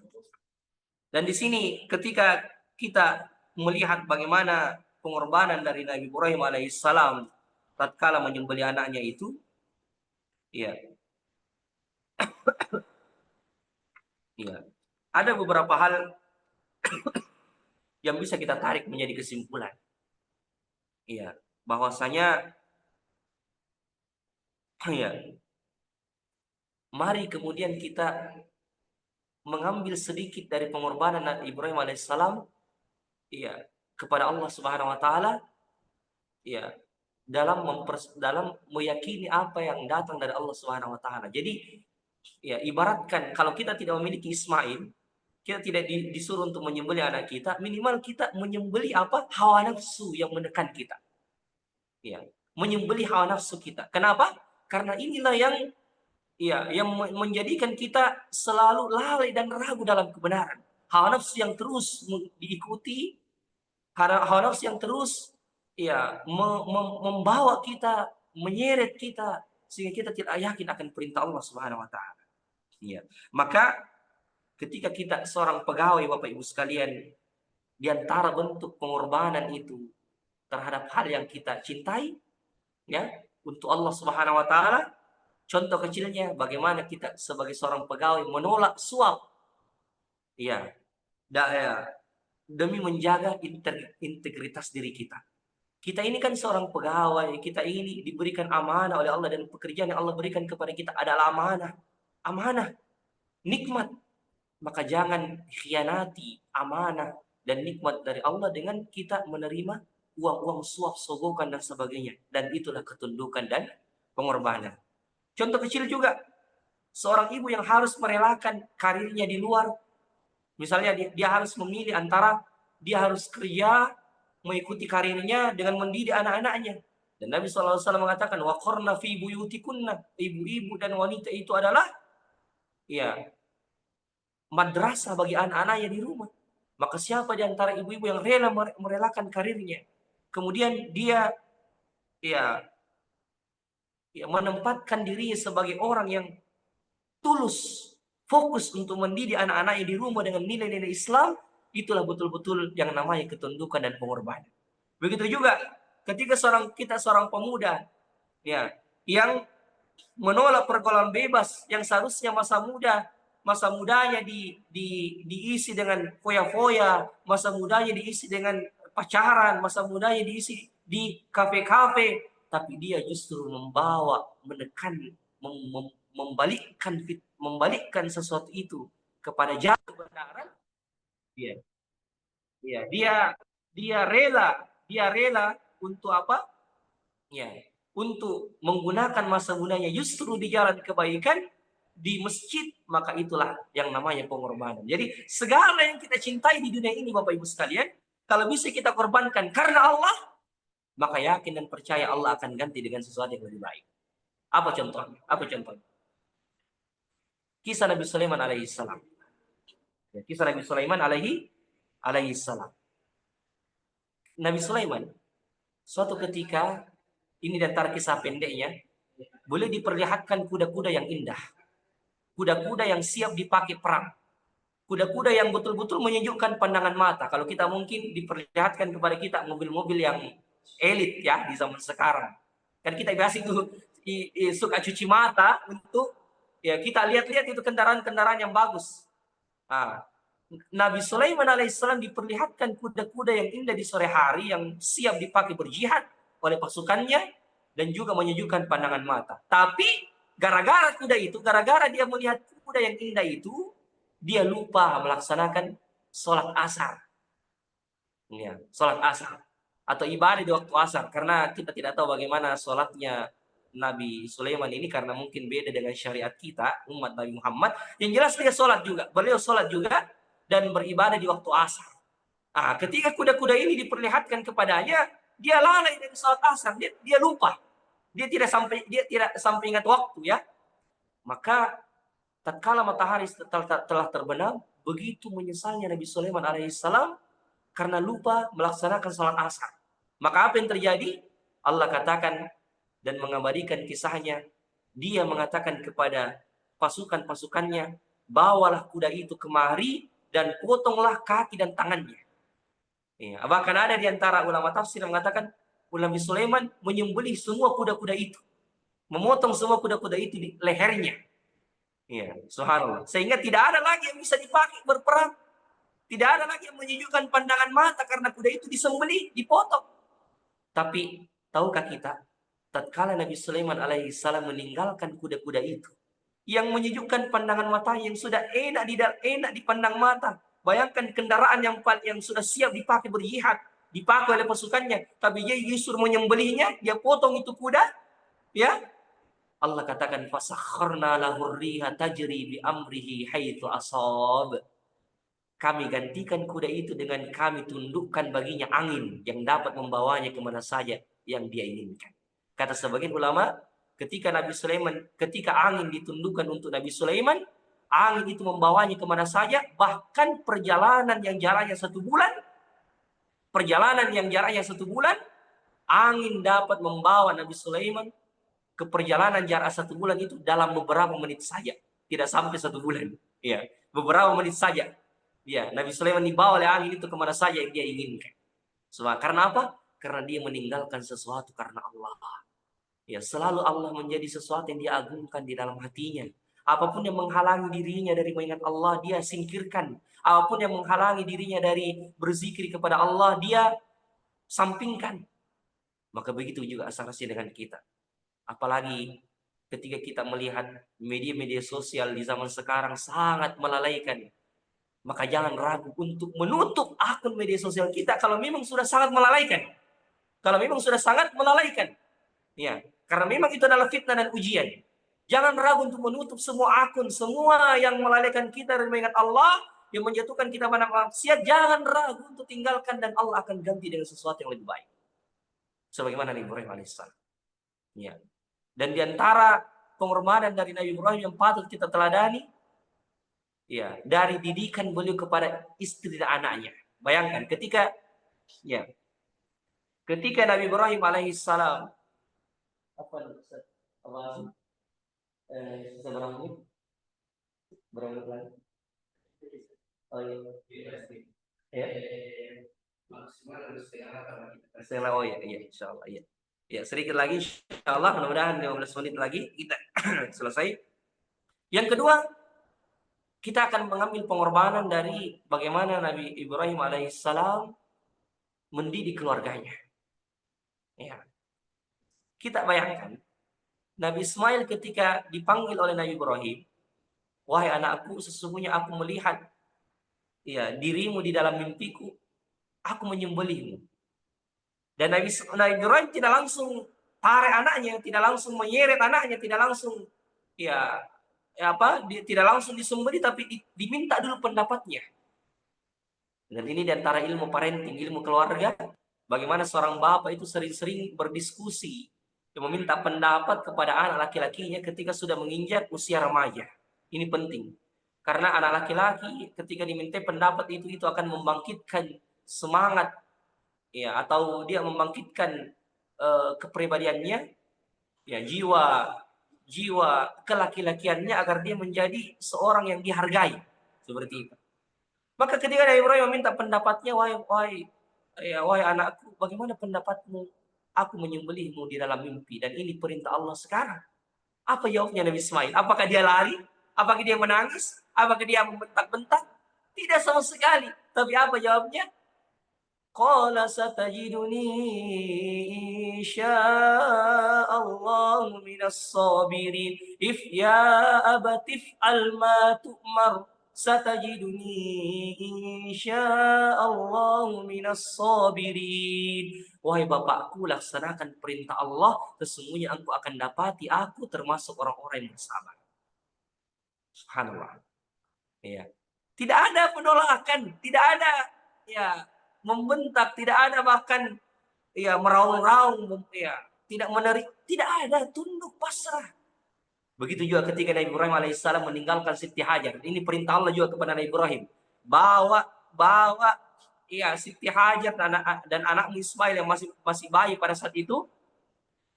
Dan di sini ketika kita melihat bagaimana pengorbanan dari Nabi Ibrahim alaihissalam tatkala menyembelih anaknya itu, iya, iya. Ada beberapa hal yang bisa kita tarik menjadi kesimpulan. Iya, bahwasanya ya, mari kemudian kita mengambil sedikit dari pengorbanan Nabi Ibrahim alaihissalam, ya, kepada Allah Subhanahu wa taala, ya, dalam meyakini apa yang datang dari Allah Subhanahu wa taala. Jadi, ya, ibaratkan kalau kita tidak memiliki Ismail, kita tidak disuruh untuk menyembelih anak kita, minimal kita menyembelih apa? Hawa nafsu yang menekan kita. Ya, menyembelih hawa nafsu kita. Kenapa? Karena inilah yang yang menjadikan kita selalu lalai dan ragu dalam kebenaran. Hawa nafsu yang terus diikuti, hawa nafsu yang terus membawa kita, menyeret kita sehingga kita tidak yakin akan perintah Allah Subhanahu wa taala. Iya. Maka ketika kita seorang pegawai, Bapak Ibu sekalian, di antara bentuk pengorbanan itu terhadap hal yang kita cintai, ya, untuk Allah Subhanahu wa taala, contoh kecilnya bagaimana kita sebagai seorang pegawai menolak suap, ya, ya, demi menjaga integritas diri kita. Kita ini kan seorang pegawai, kita ini diberikan amanah oleh Allah, dan pekerjaan yang Allah berikan kepada kita adalah amanah. Amanah, nikmat. Maka jangan khianati amanah dan nikmat dari Allah dengan kita menerima uang-uang suap, sogokan, dan sebagainya. Dan itulah ketundukan dan pengorbanan. Contoh kecil juga, seorang ibu yang harus merelakan karirnya di luar. Misalnya dia harus memilih antara dia harus kerja, mengikuti karirnya dengan mendidik anak-anaknya. Dan Nabi SAW mengatakan, waqarna fi buyutikunna, ibu-ibu dan wanita itu adalah madrasah bagi anak-anaknya di rumah. Maka siapa di antara ibu-ibu yang rela merelakan karirnya, kemudian dia menempatkan dirinya sebagai orang yang tulus, fokus untuk mendidik anak-anaknya di rumah dengan nilai-nilai Islam, itulah betul-betul yang namanya ketundukan dan pengorbanan. Begitu juga ketika seorang pemuda, yang menolak pergaulan bebas, yang seharusnya masa mudanya diisi dengan foya-foya, masa mudanya diisi dengan pacaran, masa mudanya diisi di kafe-kafe, tapi dia justru menekan, membalikkan sesuatu itu kepada jalan kebenaran. Iya. Iya, dia rela untuk apa? Ya, untuk menggunakan masa mudanya justru di jalan kebaikan, di masjid, maka itulah yang namanya pengorbanan. Jadi segala yang kita cintai di dunia ini, Bapak Ibu sekalian, kalau bisa kita korbankan karena Allah, maka yakin dan percaya Allah akan ganti dengan sesuatu yang lebih baik. Apa contohnya? Kisah Nabi Sulaiman alaihissalam. Kisah Nabi Sulaiman alaihissalam. Nabi Sulaiman suatu ketika, ini di antara kisah pendeknya, boleh diperlihatkan kuda-kuda yang indah. Kuda-kuda yang siap dipakai perang. Kuda-kuda yang betul-betul menyejukkan pandangan mata. Kalau kita mungkin diperlihatkan kepada kita mobil-mobil yang elit ya di zaman sekarang. Kan kita biasa itu suka cuci mata untuk Ya, kita lihat-lihat itu kendaraan-kendaraan yang bagus. Nah, Nabi Sulaiman alaihissalam diperlihatkan kuda-kuda yang indah di sore hari yang siap dipakai berjihad oleh pasukannya dan juga menyejukkan pandangan mata. Tapi gara-gara kuda itu, gara-gara dia melihat kuda yang indah itu, dia lupa melaksanakan sholat asar. Ya, sholat asar atau ibadah di waktu asar, karena kita tidak tahu bagaimana sholatnya Nabi Sulaiman ini karena mungkin beda dengan syariat kita umat Nabi Muhammad. Yang jelas dia sholat juga, beliau sholat juga dan beribadah di waktu asar. Ah, ketika kuda-kuda ini diperlihatkan kepadanya, dia lalai dari sholat asar, dia lupa, dia tidak sampai ingat waktu ya. Maka tatkala matahari telah terbenam, begitu menyesalnya Nabi Sulaiman alaihissalam karena lupa melaksanakan sholat asar. Maka apa yang terjadi? Allah katakan dan mengabadikan kisahnya. Dia mengatakan kepada pasukan-pasukannya, bawalah kuda itu kemari dan potonglah kaki dan tangannya. Ya, bahkan ada di antara ulama tafsir yang mengatakan, Nabi Sulaiman menyembelih semua kuda-kuda itu. Memotong semua kuda-kuda itu di lehernya. Ya, subhanallah. Sehingga tidak ada lagi yang bisa dipakai berperang. Tidak ada lagi yang menyejukkan pandangan mata karena kuda itu disembelih, dipotong. Tapi tahukah kita, tatkala Nabi Sulaiman alaihissalam meninggalkan kuda-kuda itu, yang menyejukkan pandangan mata, yang sudah enak dipandang mata. Bayangkan kendaraan yang sudah siap dipakai berjihad, dipakai oleh pasukannya, tapi dia justru menyembelihnya, dia potong itu kuda, ya. Allah katakan fasakharna lahu riha tajri bi amrihi haitsu asab. Kami gantikan kuda itu dengan kami tundukkan baginya angin yang dapat membawanya kemana saja yang dia inginkan. Kata sebagian ulama, ketika angin ditundukkan untuk Nabi Sulaiman, angin itu membawanya kemana saja, bahkan perjalanan yang jaraknya satu bulan, angin dapat membawa Nabi Sulaiman ke perjalanan jarak satu bulan itu dalam beberapa menit saja, tidak sampai satu bulan. Ya, beberapa menit saja. Ya, Nabi Sulaiman dibawa oleh angin itu kemana saja yang dia inginkan. Sebab karena apa? Karena dia meninggalkan sesuatu karena Allah. Ya, selalu Allah menjadi sesuatu yang dia agungkan di dalam hatinya. Apapun yang menghalangi dirinya dari mengingat Allah, dia singkirkan. Apapun yang menghalangi dirinya dari berzikir kepada Allah, dia sampingkan. Maka begitu juga asal-asal dengan kita. Apalagi ketika kita melihat media-media sosial di zaman sekarang sangat melalaikan. Maka jangan ragu untuk menutup akun media sosial kita kalau memang sudah sangat melalaikan. Kalau memang sudah sangat melalaikan. Ya, karena memang itu adalah fitnah dan ujian. Jangan ragu untuk menutup semua akun, semua yang melalaikan kita dari mengingat Allah, yang menjatuhkan kita pada maksiat, jangan ragu untuk tinggalkan dan Allah akan ganti dengan sesuatu yang lebih baik. Sebagaimana Nabi Ibrahim alaihissalam. Ya. Dan di antara pengorbanan dari Nabi Ibrahim yang patut kita teladani, ya, dari didikan beliau kepada istri dan anaknya. Bayangkan ketika Nabi Ibrahim alaihissalam berapa menit? Berapa menit lagi? Oh iya. Ya. Maksimal oh iya, insyaallah iya. Ya, sedikit lagi insyaallah, mudah-mudahan 15 menit lagi kita selesai. Yang kedua, kita akan mengambil pengorbanan dari bagaimana Nabi Ibrahim alaihissalam mendidik keluarganya. Ya. Kita bayangkan, Nabi Ismail ketika dipanggil oleh Nabi Ibrahim, wahai anakku, sesungguhnya aku melihat ya dirimu di dalam mimpiku, aku menyembelihmu. Dan Nabi Ibrahim tidak langsung tarik anaknya, tidak langsung menyeret anaknya, tidak langsung tidak langsung disembelih, tapi diminta dulu pendapatnya. Dan ini di antara ilmu parenting, ilmu keluarga, bagaimana seorang bapak itu sering-sering berdiskusi, meminta pendapat kepada anak laki-lakinya ketika sudah menginjak usia remaja. Ini penting. Karena anak laki-laki ketika diminta pendapat itu akan membangkitkan semangat ya, atau dia membangkitkan kepribadiannya, ya, jiwa kelaki-lakiannya agar dia menjadi seorang yang dihargai seperti itu. Maka ketika Nabi Ibrahim meminta pendapatnya, wahai anakku, bagaimana pendapatmu? Aku menyembelihmu di dalam mimpi dan ini perintah Allah sekarang. Apa jawabnya Nabi Ismail? Apakah dia lari? Apakah dia menangis? Apakah dia membentak-bentak? Tidak sama sekali. Tapi apa jawabnya? Qala satajiduni insya'allahu minas sabirin. If ya abatif ma tu'mar satajiduni insya'allahu minas sabirin. Wahai bapakku, laksanakan perintah Allah, sesungguhnya engkau akan dapati aku termasuk orang-orang yang bersabar. Subhanallah. Ya. Tidak ada penolakan, tidak ada ya membentak, tidak ada bahkan ya meraung-raung, ya tidak menarik, tidak ada, tunduk pasrah. Begitu juga ketika Nabi Ibrahim alaihissalam meninggalkan Siti Hajar. Ini perintah Allah juga kepada Nabi Ibrahim. Bawa ya Siti Hajar dan anakmu Ismail yang masih bayi pada saat itu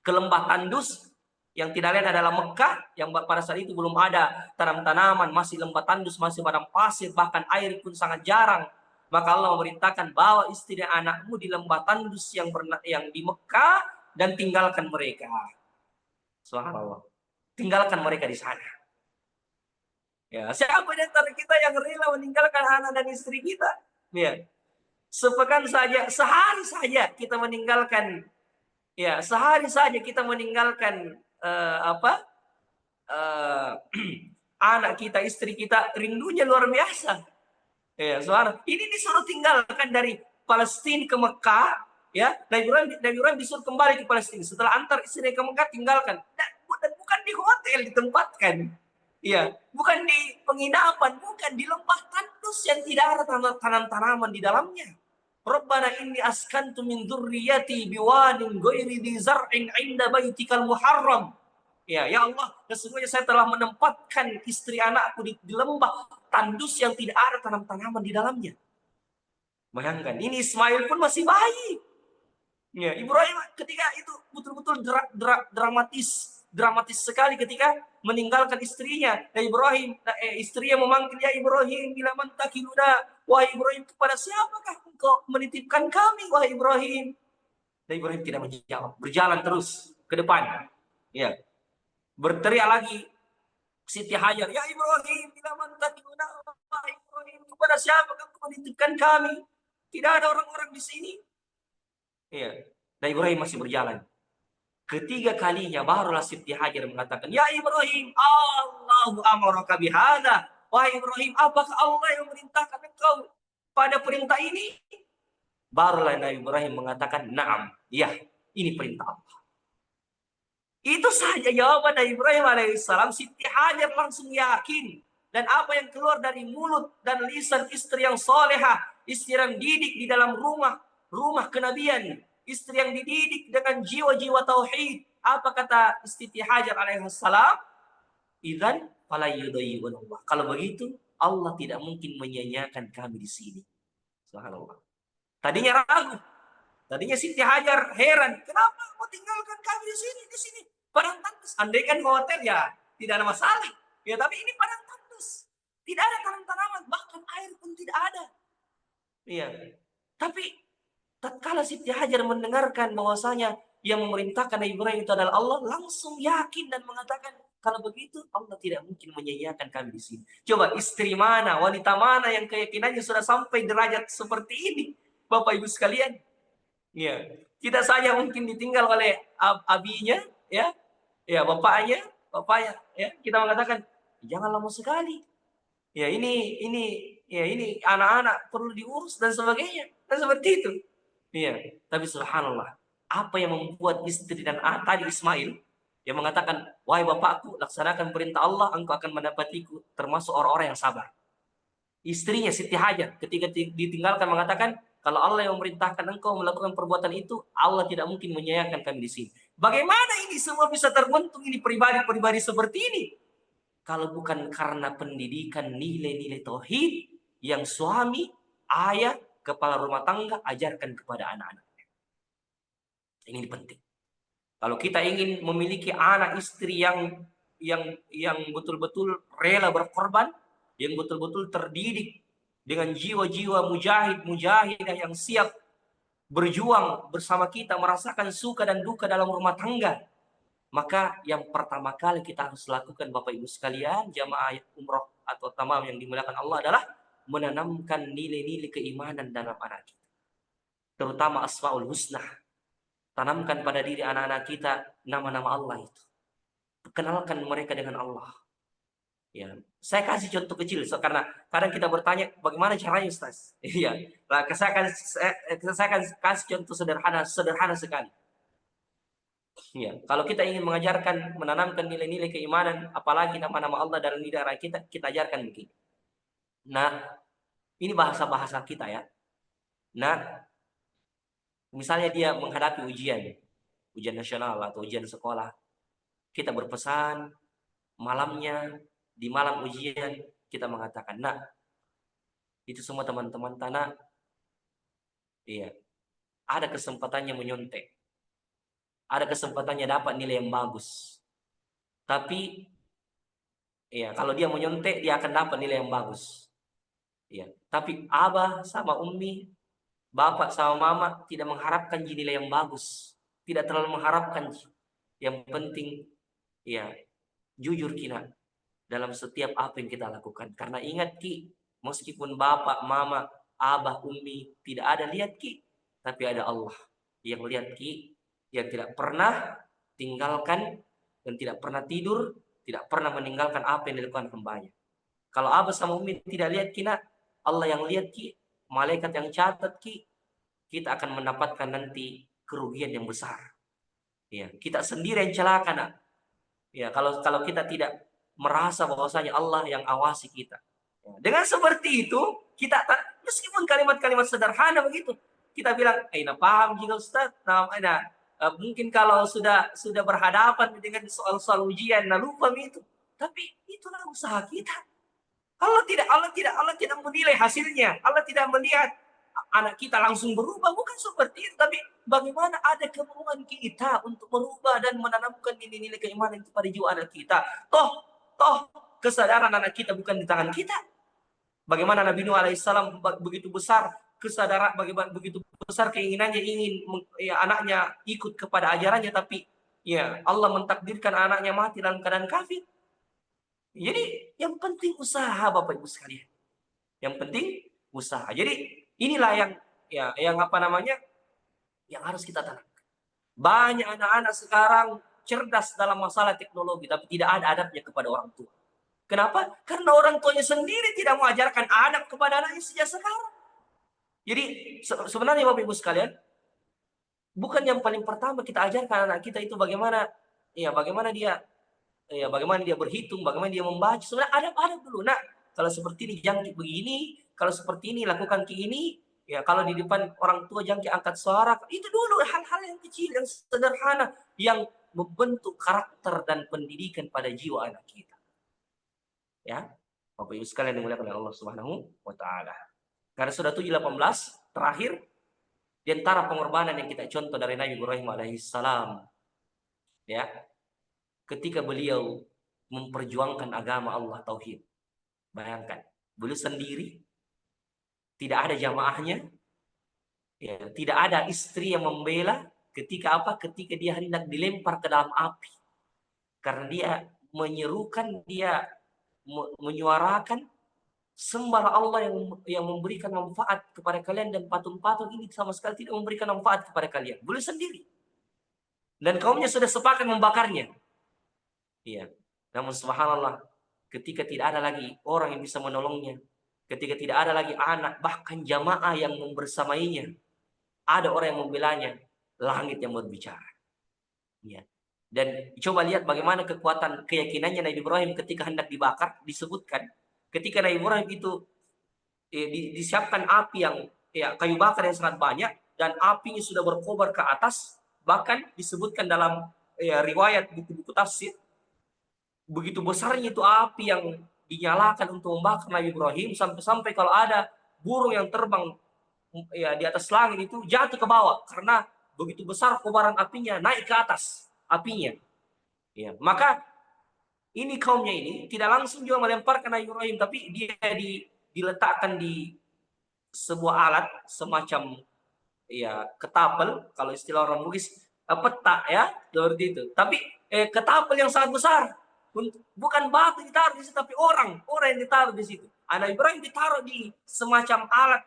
ke lembah Tandus yang tidak lain adalah Mekah, yang pada saat itu belum ada tanam-tanaman, masih lembah tandus, masih padang pasir, bahkan air pun sangat jarang. Maka Allah memerintahkan, bawa istri dan anakmu di lembah tandus yang di Mekah dan tinggalkan mereka. Subhanallah. Tinggalkan mereka di sana. Ya, siapa di antara kita yang rela meninggalkan anak dan istri kita? Ya. Sepekan saja, sehari saja kita meninggalkan, ya, sehari saja kita meninggalkan anak kita, istri kita, rindunya luar biasa. Ya, soalnya ini disuruh tinggalkan dari Palestina ke Mekah, ya. Nabi Ibrahim disuruh kembali ke Palestina. Setelah antar istri ke Mekah, tinggalkan. Dan bukan di hotel ditempatkan. Ya, bukan di penginapan, bukan di lembah tandus yang tidak ada tanam-tanaman di dalamnya. Rabbana inni askantu min dzurriyyati biwadin ghairi dzi zar'in 'inda baitikal muharram. Ya Allah, sesungguhnya saya telah menempatkan istri anakku di lembah tandus yang tidak ada tanam-tanaman di dalamnya. Bayangkan, ini Ismail pun masih bayi. Ya, Ibrahim ketika itu betul-betul dramatis sekali ketika meninggalkan istrinya. Istrinya memanggil, ya Ibrahim, bila man takiluna, wahai Ibrahim, kepada siapakah engkau menitipkan kami, wahai Ibrahim? Dan Ibrahim tidak menjawab, berjalan terus ke depan. Ya, berteriak lagi Siti Hajar, ya Ibrahim, bila man takiluna, wahai Ibrahim, kepada siapakah engkau menitipkan kami? Tidak ada orang-orang di sini. Ya, dan Ibrahim masih berjalan. Ketiga kalinya barulah Siti Hajar mengatakan, ya Ibrahim, Allahu amaraka bihada. Wahai Ibrahim, apakah Allah yang memerintahkan engkau pada perintah ini? Barulah Nabi Ibrahim mengatakan, na'am, ya, ini perintah Allah. Itu saja jawaban Nabi Ibrahim alaihissalam. Siti Hajar langsung yakin. Dan apa yang keluar dari mulut dan lisan istri yang solehah, istri yang didik di dalam rumah kenabian, istri yang dididik dengan jiwa-jiwa tauhid. Apa kata Siti Hajar alaihissalam? Idzan fala yudayyi'unallah. Kalau begitu, Allah tidak mungkin menyia-nyiakan kami di sini. Subhanallah. Tadinya ragu. Tadinya Siti Hajar heran, kenapa mau tinggalkan kami di sini? Di sini padang tandus. Andai kan hotel ya tidak ada masalah. Ya, tapi ini padang tandus. Tidak ada tanam-tanaman, bahkan air pun tidak ada. Iya. Tapi tatkala Siti Hajar mendengarkan bahwasanya yang memerintahkan Nabi Ibrahim itu adalah Allah, langsung yakin dan mengatakan, kalau begitu Allah tidak mungkin menyia-nyiakan kami di sini. Coba istri mana, wanita mana yang keyakinannya sudah sampai derajat seperti ini, Bapak Ibu sekalian? Ya, kita saja mungkin ditinggal oleh abinya, ya, bapaknya, ya, kita mengatakan jangan lama sekali. Ya, ini anak-anak perlu diurus dan sebagainya, dan seperti itu. Ya, tapi subhanallah, apa yang membuat istri dan tadi Ismail yang mengatakan, wahai bapakku, laksanakan perintah Allah, engkau akan mendapatiku termasuk orang-orang yang sabar. Istrinya Siti Hajar ketika ditinggalkan mengatakan, kalau Allah yang memerintahkan engkau melakukan perbuatan itu, Allah tidak mungkin menyayangkan kami di sini. Bagaimana ini semua bisa terbentuk ini pribadi-pribadi seperti ini? Kalau bukan karena pendidikan nilai-nilai tauhid yang suami, ayah, kepala rumah tangga ajarkan kepada anak-anaknya. Ini penting. Kalau kita ingin memiliki anak istri yang betul-betul rela berkorban, yang betul-betul terdidik dengan jiwa-jiwa mujahidah yang siap berjuang bersama kita, merasakan suka dan duka dalam rumah tangga. Maka yang pertama kali kita harus lakukan Bapak Ibu sekalian, jamaah umroh atau tamam yang dimuliakan Allah adalah menanamkan nilai-nilai keimanan dalam anak kita. Terutama Asmaul Husna. Tanamkan pada diri anak-anak kita nama-nama Allah itu. Kenalkan mereka dengan Allah. Ya, saya kasih contoh kecil, karena kadang kita bertanya bagaimana caranya Ustaz. Iya, nah, saya akan kasih contoh sederhana, sederhana sekali. Ya, kalau kita ingin mengajarkan, menanamkan nilai-nilai keimanan, apalagi nama-nama Allah dalam diri anak kita, kita ajarkan begini. Nah, ini bahasa-bahasa kita ya. Nah, misalnya dia menghadapi ujian nasional atau ujian sekolah, kita berpesan malamnya, di malam ujian kita mengatakan, nah, itu semua teman-teman tanah, iya, ada kesempatannya menyontek, ada kesempatannya dapat nilai yang bagus. Tapi, iya, kalau dia menyontek, dia akan dapat nilai yang bagus. Iya, tapi abah sama umi, bapak sama mama tidak mengharapkan nilai yang bagus, tidak terlalu mengharapkan. Yang penting, ya, jujur kita dalam setiap apa yang kita lakukan. Karena ingat Ki, meskipun bapak, mama, abah, umi tidak ada lihat Ki, tapi ada Allah yang lihat Ki, yang tidak pernah tinggalkan dan tidak pernah tidur, tidak pernah meninggalkan apa yang dilakukan hambanya. Kalau abah sama umi tidak lihat Ki, nak, Allah yang lihat Ki, malaikat yang catat Ki, kita akan mendapatkan nanti kerugian yang besar. Ya, kita sendiri yang celaka, nak. Ya, kalau kita tidak merasa bahwasanya Allah yang awasi kita. Ya, dengan seperti itu, kita meskipun kalimat-kalimat sederhana begitu, kita bilang, "Nah paham juga Ustaz." Mungkin kalau sudah berhadapan dengan soal-soal ujian, nah lupa itu. Tapi itulah usaha kita. Allah tidak menilai hasilnya. Allah tidak melihat anak kita langsung berubah, bukan seperti itu. Tapi bagaimana ada kemauan kita untuk berubah dan menanamkan nilai-nilai keimanan kepada jiwa anak kita. Toh kesadaran anak kita bukan di tangan kita. Bagaimana Nabi Nuh alaihissalam begitu besar kesadaran, bagaimana begitu besar keinginannya ingin ya, anaknya ikut kepada ajarannya, tapi ya Allah mentakdirkan anaknya mati dalam keadaan kafir. Jadi yang penting usaha Bapak Ibu sekalian. Yang penting usaha. Jadi inilah yang apa namanya? Yang harus kita tanam. Banyak anak-anak sekarang cerdas dalam masalah teknologi tapi tidak ada adabnya kepada orang tua. Kenapa? Karena orang tuanya sendiri tidak mengajarkan adab kepada anaknya sejak sekarang. Jadi sebenarnya Bapak Ibu sekalian, bukan yang paling pertama kita ajarkan anak kita itu bagaimana bagaimana dia berhitung, bagaimana dia membaca. Sebenarnya adab-adab dulu. Nah, kalau seperti ini jangkit begini, kalau seperti ini lakukan kayak ini, ya kalau di depan orang tua jangkit angkat suara. Itu dulu hal-hal yang kecil, yang sederhana, yang membentuk karakter dan pendidikan pada jiwa anak kita. Ya, Bapak Ibu sekalian dimuliakan oleh Allah Subhanahu wa taala. Karena sudah 7:18 terakhir di antara pengorbanan yang kita contoh dari Nabi Ibrahim alaihissalam. Ya, ketika beliau memperjuangkan agama Allah tauhid. Bayangkan, beliau sendiri, tidak ada jamaahnya, ya, tidak ada istri yang membela ketika apa? Ketika dia hendak dilempar ke dalam api. Karena dia menyerukan, dia menyuarakan sembah Allah yang memberikan manfaat kepada kalian dan patung-patung ini sama sekali tidak memberikan manfaat kepada kalian. Beliau sendiri. Dan kaumnya sudah sepakat membakarnya. Iya. Namun subhanallah, ketika tidak ada lagi orang yang bisa menolongnya, ketika tidak ada lagi anak, bahkan jamaah yang membersamainya, ada orang yang membelanya, langit yang berbicara. Ya. Dan coba lihat bagaimana kekuatan keyakinannya Nabi Ibrahim ketika hendak dibakar, disebutkan ketika Nabi Ibrahim itu disiapkan api yang kayu bakar yang sangat banyak dan apinya sudah berkobar ke atas, bahkan disebutkan dalam riwayat buku-buku tafsir, begitu besarnya itu api yang dinyalakan untuk membakar Nabi Ibrahim, sampai-sampai kalau ada burung yang terbang di atas langit itu jatuh ke bawah karena begitu besar kobaran apinya naik ke atas apinya. Ya, maka ini kaumnya ini tidak langsung juga melemparkan Nabi Ibrahim, tapi dia diletakkan di sebuah alat semacam ketapel, kalau istilah orang Bugis peta ya, seperti itu. Tapi ketapel yang sangat besar. Bukan batu ditaruh di situ, tapi orang yang ditaruh di situ. Nabi Ibrahim ditaruh di semacam alat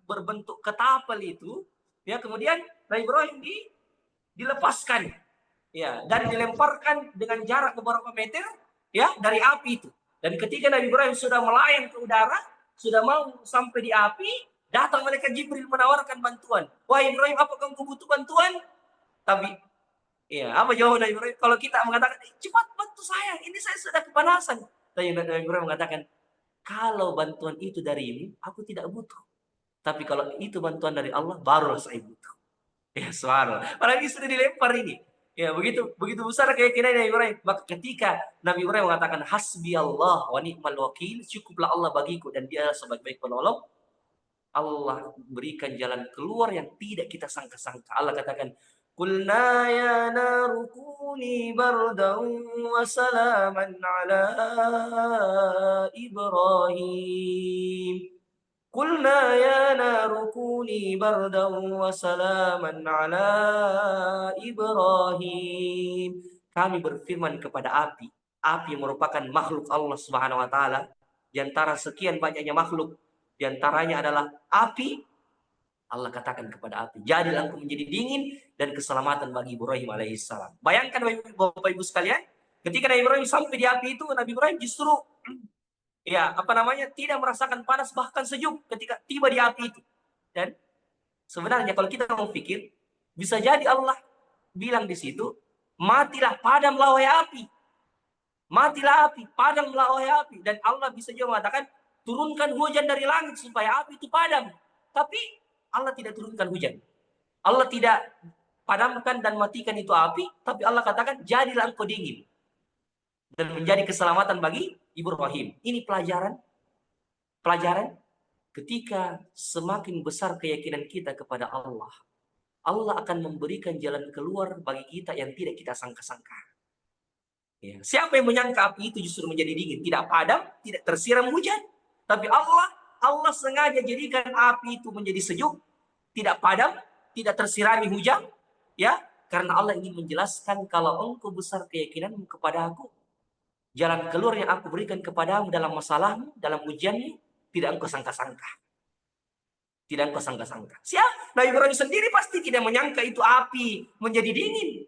berbentuk ketapel itu, ya, kemudian Nabi Ibrahim dilepaskan, ya, dan dilemparkan dengan jarak beberapa meter, ya, dari api itu. Dan ketika Nabi Ibrahim sudah melayang ke udara, sudah mau sampai di api, datang malaikat Jibril menawarkan bantuan. Wahai Ibrahim, apakah engkau butuh bantuan? Tapi, ya, apa jawaban Nabi Ibrahim? Kalau kita mengatakan, cepat bantu saya, ini saya sudah kepanasan. Tapi Nabi Ibrahim mengatakan, kalau bantuan itu darimu, aku tidak butuh. Tapi kalau itu bantuan dari Allah, barulah saya butuh. Ya, suara. Apalagi sudah dilempar ini. Ya, begitu besar keyakinan Nabi Ibrahim. Maka ketika Nabi Ibrahim mengatakan hasbi Allah wa ni'mal wakil, cukuplah Allah bagiku dan dia sebaik-baik penolong, Allah berikan jalan keluar yang tidak kita sangka-sangka. Allah katakan, "Qulna ya naru kuni bardan wa salaman ala Ibrahim." Qulna ya naru kuni bardan wa salaman ala Ibrahim. Kami berfirman kepada api. Api merupakan makhluk Allah Subhanahu wa taala. Di antara sekian banyaknya makhluk, di antaranya adalah api. Allah katakan kepada api, jadilah engkau menjadi dingin dan keselamatan bagi Ibrahim alaihissalam. Bayangkan Bapak Ibu sekalian, ketika Nabi Ibrahim sampai di api itu, Nabi Ibrahim justru, ya, tidak merasakan panas bahkan sejuk ketika tiba di api itu. Dan sebenarnya kalau kita mau pikir, bisa jadi Allah bilang di situ, matilah, padamlah wahai api. Matilah api, padamlah wahai api. Dan Allah bisa juga mengatakan, turunkan hujan dari langit supaya api itu padam. Tapi Allah tidak turunkan hujan. Allah tidak padamkan dan matikan itu api, tapi Allah katakan, jadilah engkau dingin. Dan menjadi keselamatan bagi Ibrahim. Ini pelajaran ketika semakin besar keyakinan kita kepada Allah, Allah akan memberikan jalan keluar bagi kita yang tidak kita sangka-sangka. Ya. Siapa yang menyangka api itu justru menjadi dingin, tidak padam, tidak tersiram hujan. Tapi Allah sengaja jadikan api itu menjadi sejuk, tidak padam, tidak tersirami hujan, ya, karena Allah ingin menjelaskan kalau engkau besar keyakinanmu kepada aku, jalan keluar yang aku berikan kepadamu dalam masalahmu, dalam ujianmu, tidak engkau sangka-sangka. Tidak engkau sangka-sangka. Siapa? Nabi Ibrahim sendiri pasti tidak menyangka itu api menjadi dingin.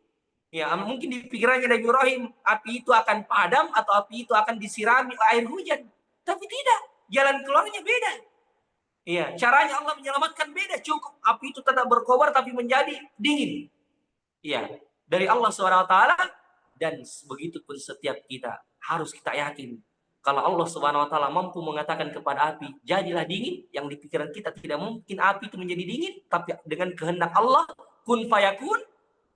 Ya, mungkin di pikirannya Nabi Ibrahim, api itu akan padam atau api itu akan disirami air hujan. Tapi tidak, jalan keluarnya beda. Ya, caranya Allah menyelamatkan beda. Cukup api itu tetap berkobar tapi menjadi dingin. Ya, dari Allah SWT. Dan begitu pun setiap kita harus kita yakin kalau Allah Subhanahu wa taala mampu mengatakan kepada api, jadilah dingin, yang di pikiran kita tidak mungkin api itu menjadi dingin, tapi dengan kehendak Allah, kun fayakun,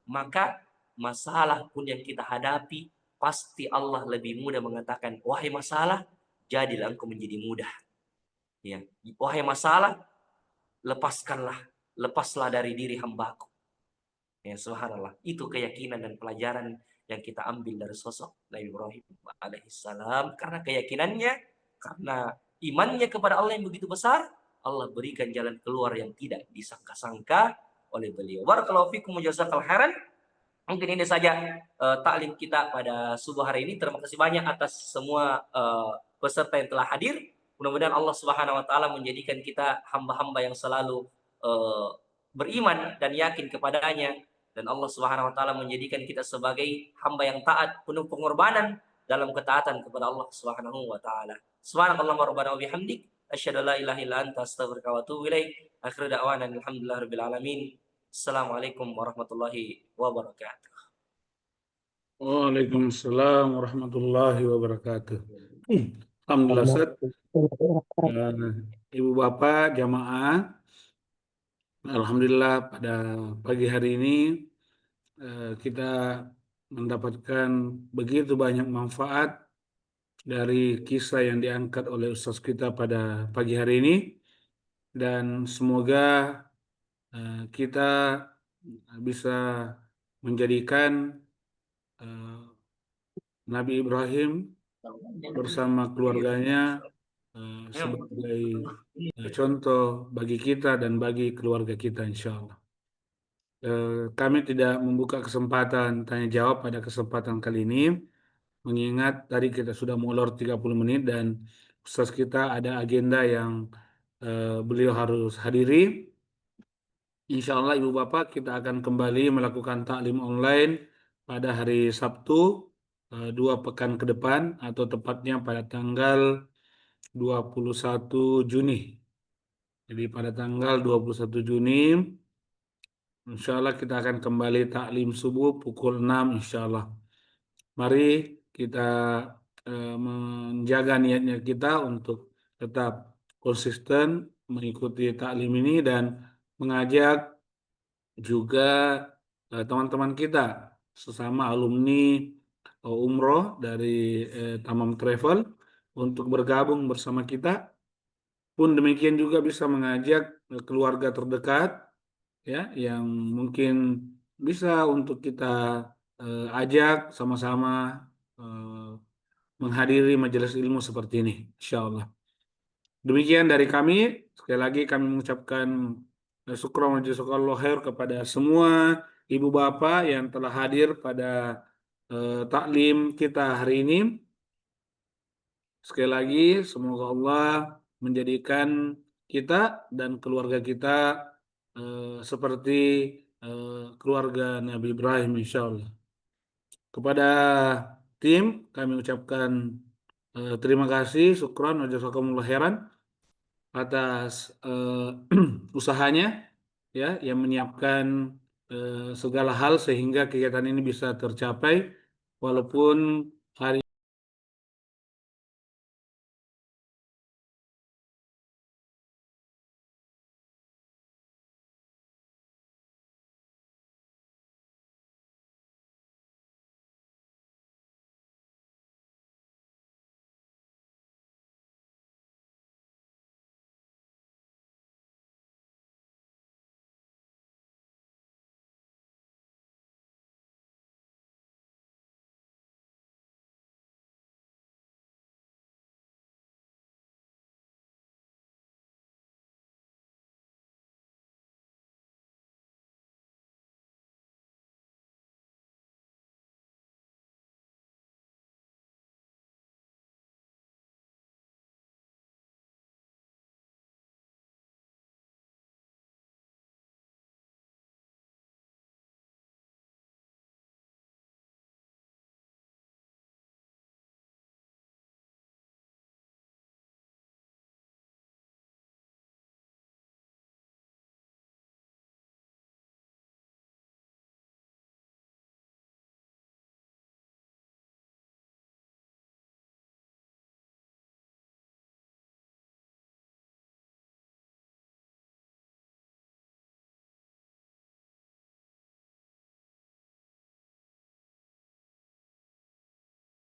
maka masalah pun yang kita hadapi, pasti Allah lebih mudah mengatakan, wahai masalah, jadilah engkau menjadi mudah. Ya, wahai masalah, lepaslah dari diri hambaku. Ya, subhanallah. Itu keyakinan dan pelajaran yang kita ambil dari sosok Nabi Ibrahim alaihissalam. Karena keyakinannya, karena imannya kepada Allah yang begitu besar, Allah berikan jalan keluar yang tidak disangka-sangka oleh beliau. Barakallahu fikum wa jazakallahu khairan. Mungkin ini saja taklim kita pada subuh hari ini. Terima kasih banyak atas semua peserta yang telah hadir. Mudah-mudahan Allah Subhanahu wa taala menjadikan kita hamba-hamba yang selalu beriman dan yakin kepadanya, dan Allah Subhanahu wa taala menjadikan kita sebagai hamba yang taat, penuh pengorbanan dalam ketaatan kepada Allah Subhanahu wa taala. Subhanakallahumma rabbana wa bihamdik, asyhadu an la ilaha illa anta, astaghfiruka wa atubu ilaik. Akhiru da'wana alhamdulillahirabbil alamin. Assalamualaikum warahmatullahi wabarakatuh. Waalaikumsalam warahmatullahi wabarakatuh. Alhamdulillah, Ustaz. Ibu bapak jamaah, alhamdulillah pada pagi hari ini kita mendapatkan begitu banyak manfaat dari kisah yang diangkat oleh Ustaz kita pada pagi hari ini, dan semoga kita bisa menjadikan Nabi Ibrahim bersama keluarganya sebagai contoh bagi kita dan bagi keluarga kita, insya Allah. Kami tidak membuka kesempatan tanya jawab pada kesempatan kali ini, mengingat tadi kita sudah molor 30 menit dan Ustaz kita ada agenda yang beliau harus hadiri. Insya Allah Ibu Bapak kita akan kembali melakukan taklim online pada hari Sabtu 2 pekan ke depan atau tepatnya pada tanggal 21 Juni. Jadi pada tanggal 21 Juni insya Allah kita akan kembali taklim subuh pukul 6 insya Allah. Mari kita menjaga niatnya kita untuk tetap konsisten mengikuti taklim ini dan mengajak juga teman-teman kita sesama alumni umroh dari Tamam Travel untuk bergabung bersama kita. Pun demikian juga bisa mengajak keluarga terdekat ya yang mungkin bisa untuk kita ajak sama-sama eh, menghadiri majelis ilmu seperti ini, insya Allah. Demikian dari kami. Sekali lagi kami mengucapkan syukur wa jazakallahu khair kepada semua ibu bapak yang telah hadir pada taklim kita hari ini. Sekali lagi, semoga Allah menjadikan kita dan keluarga kita seperti keluarga Nabi Ibrahim, insya Allah. Kepada tim, kami ucapkan terima kasih, syukran, wa jazakumullah khairan atas usahanya, ya, yang menyiapkan segala hal sehingga kegiatan ini bisa tercapai, walaupun hari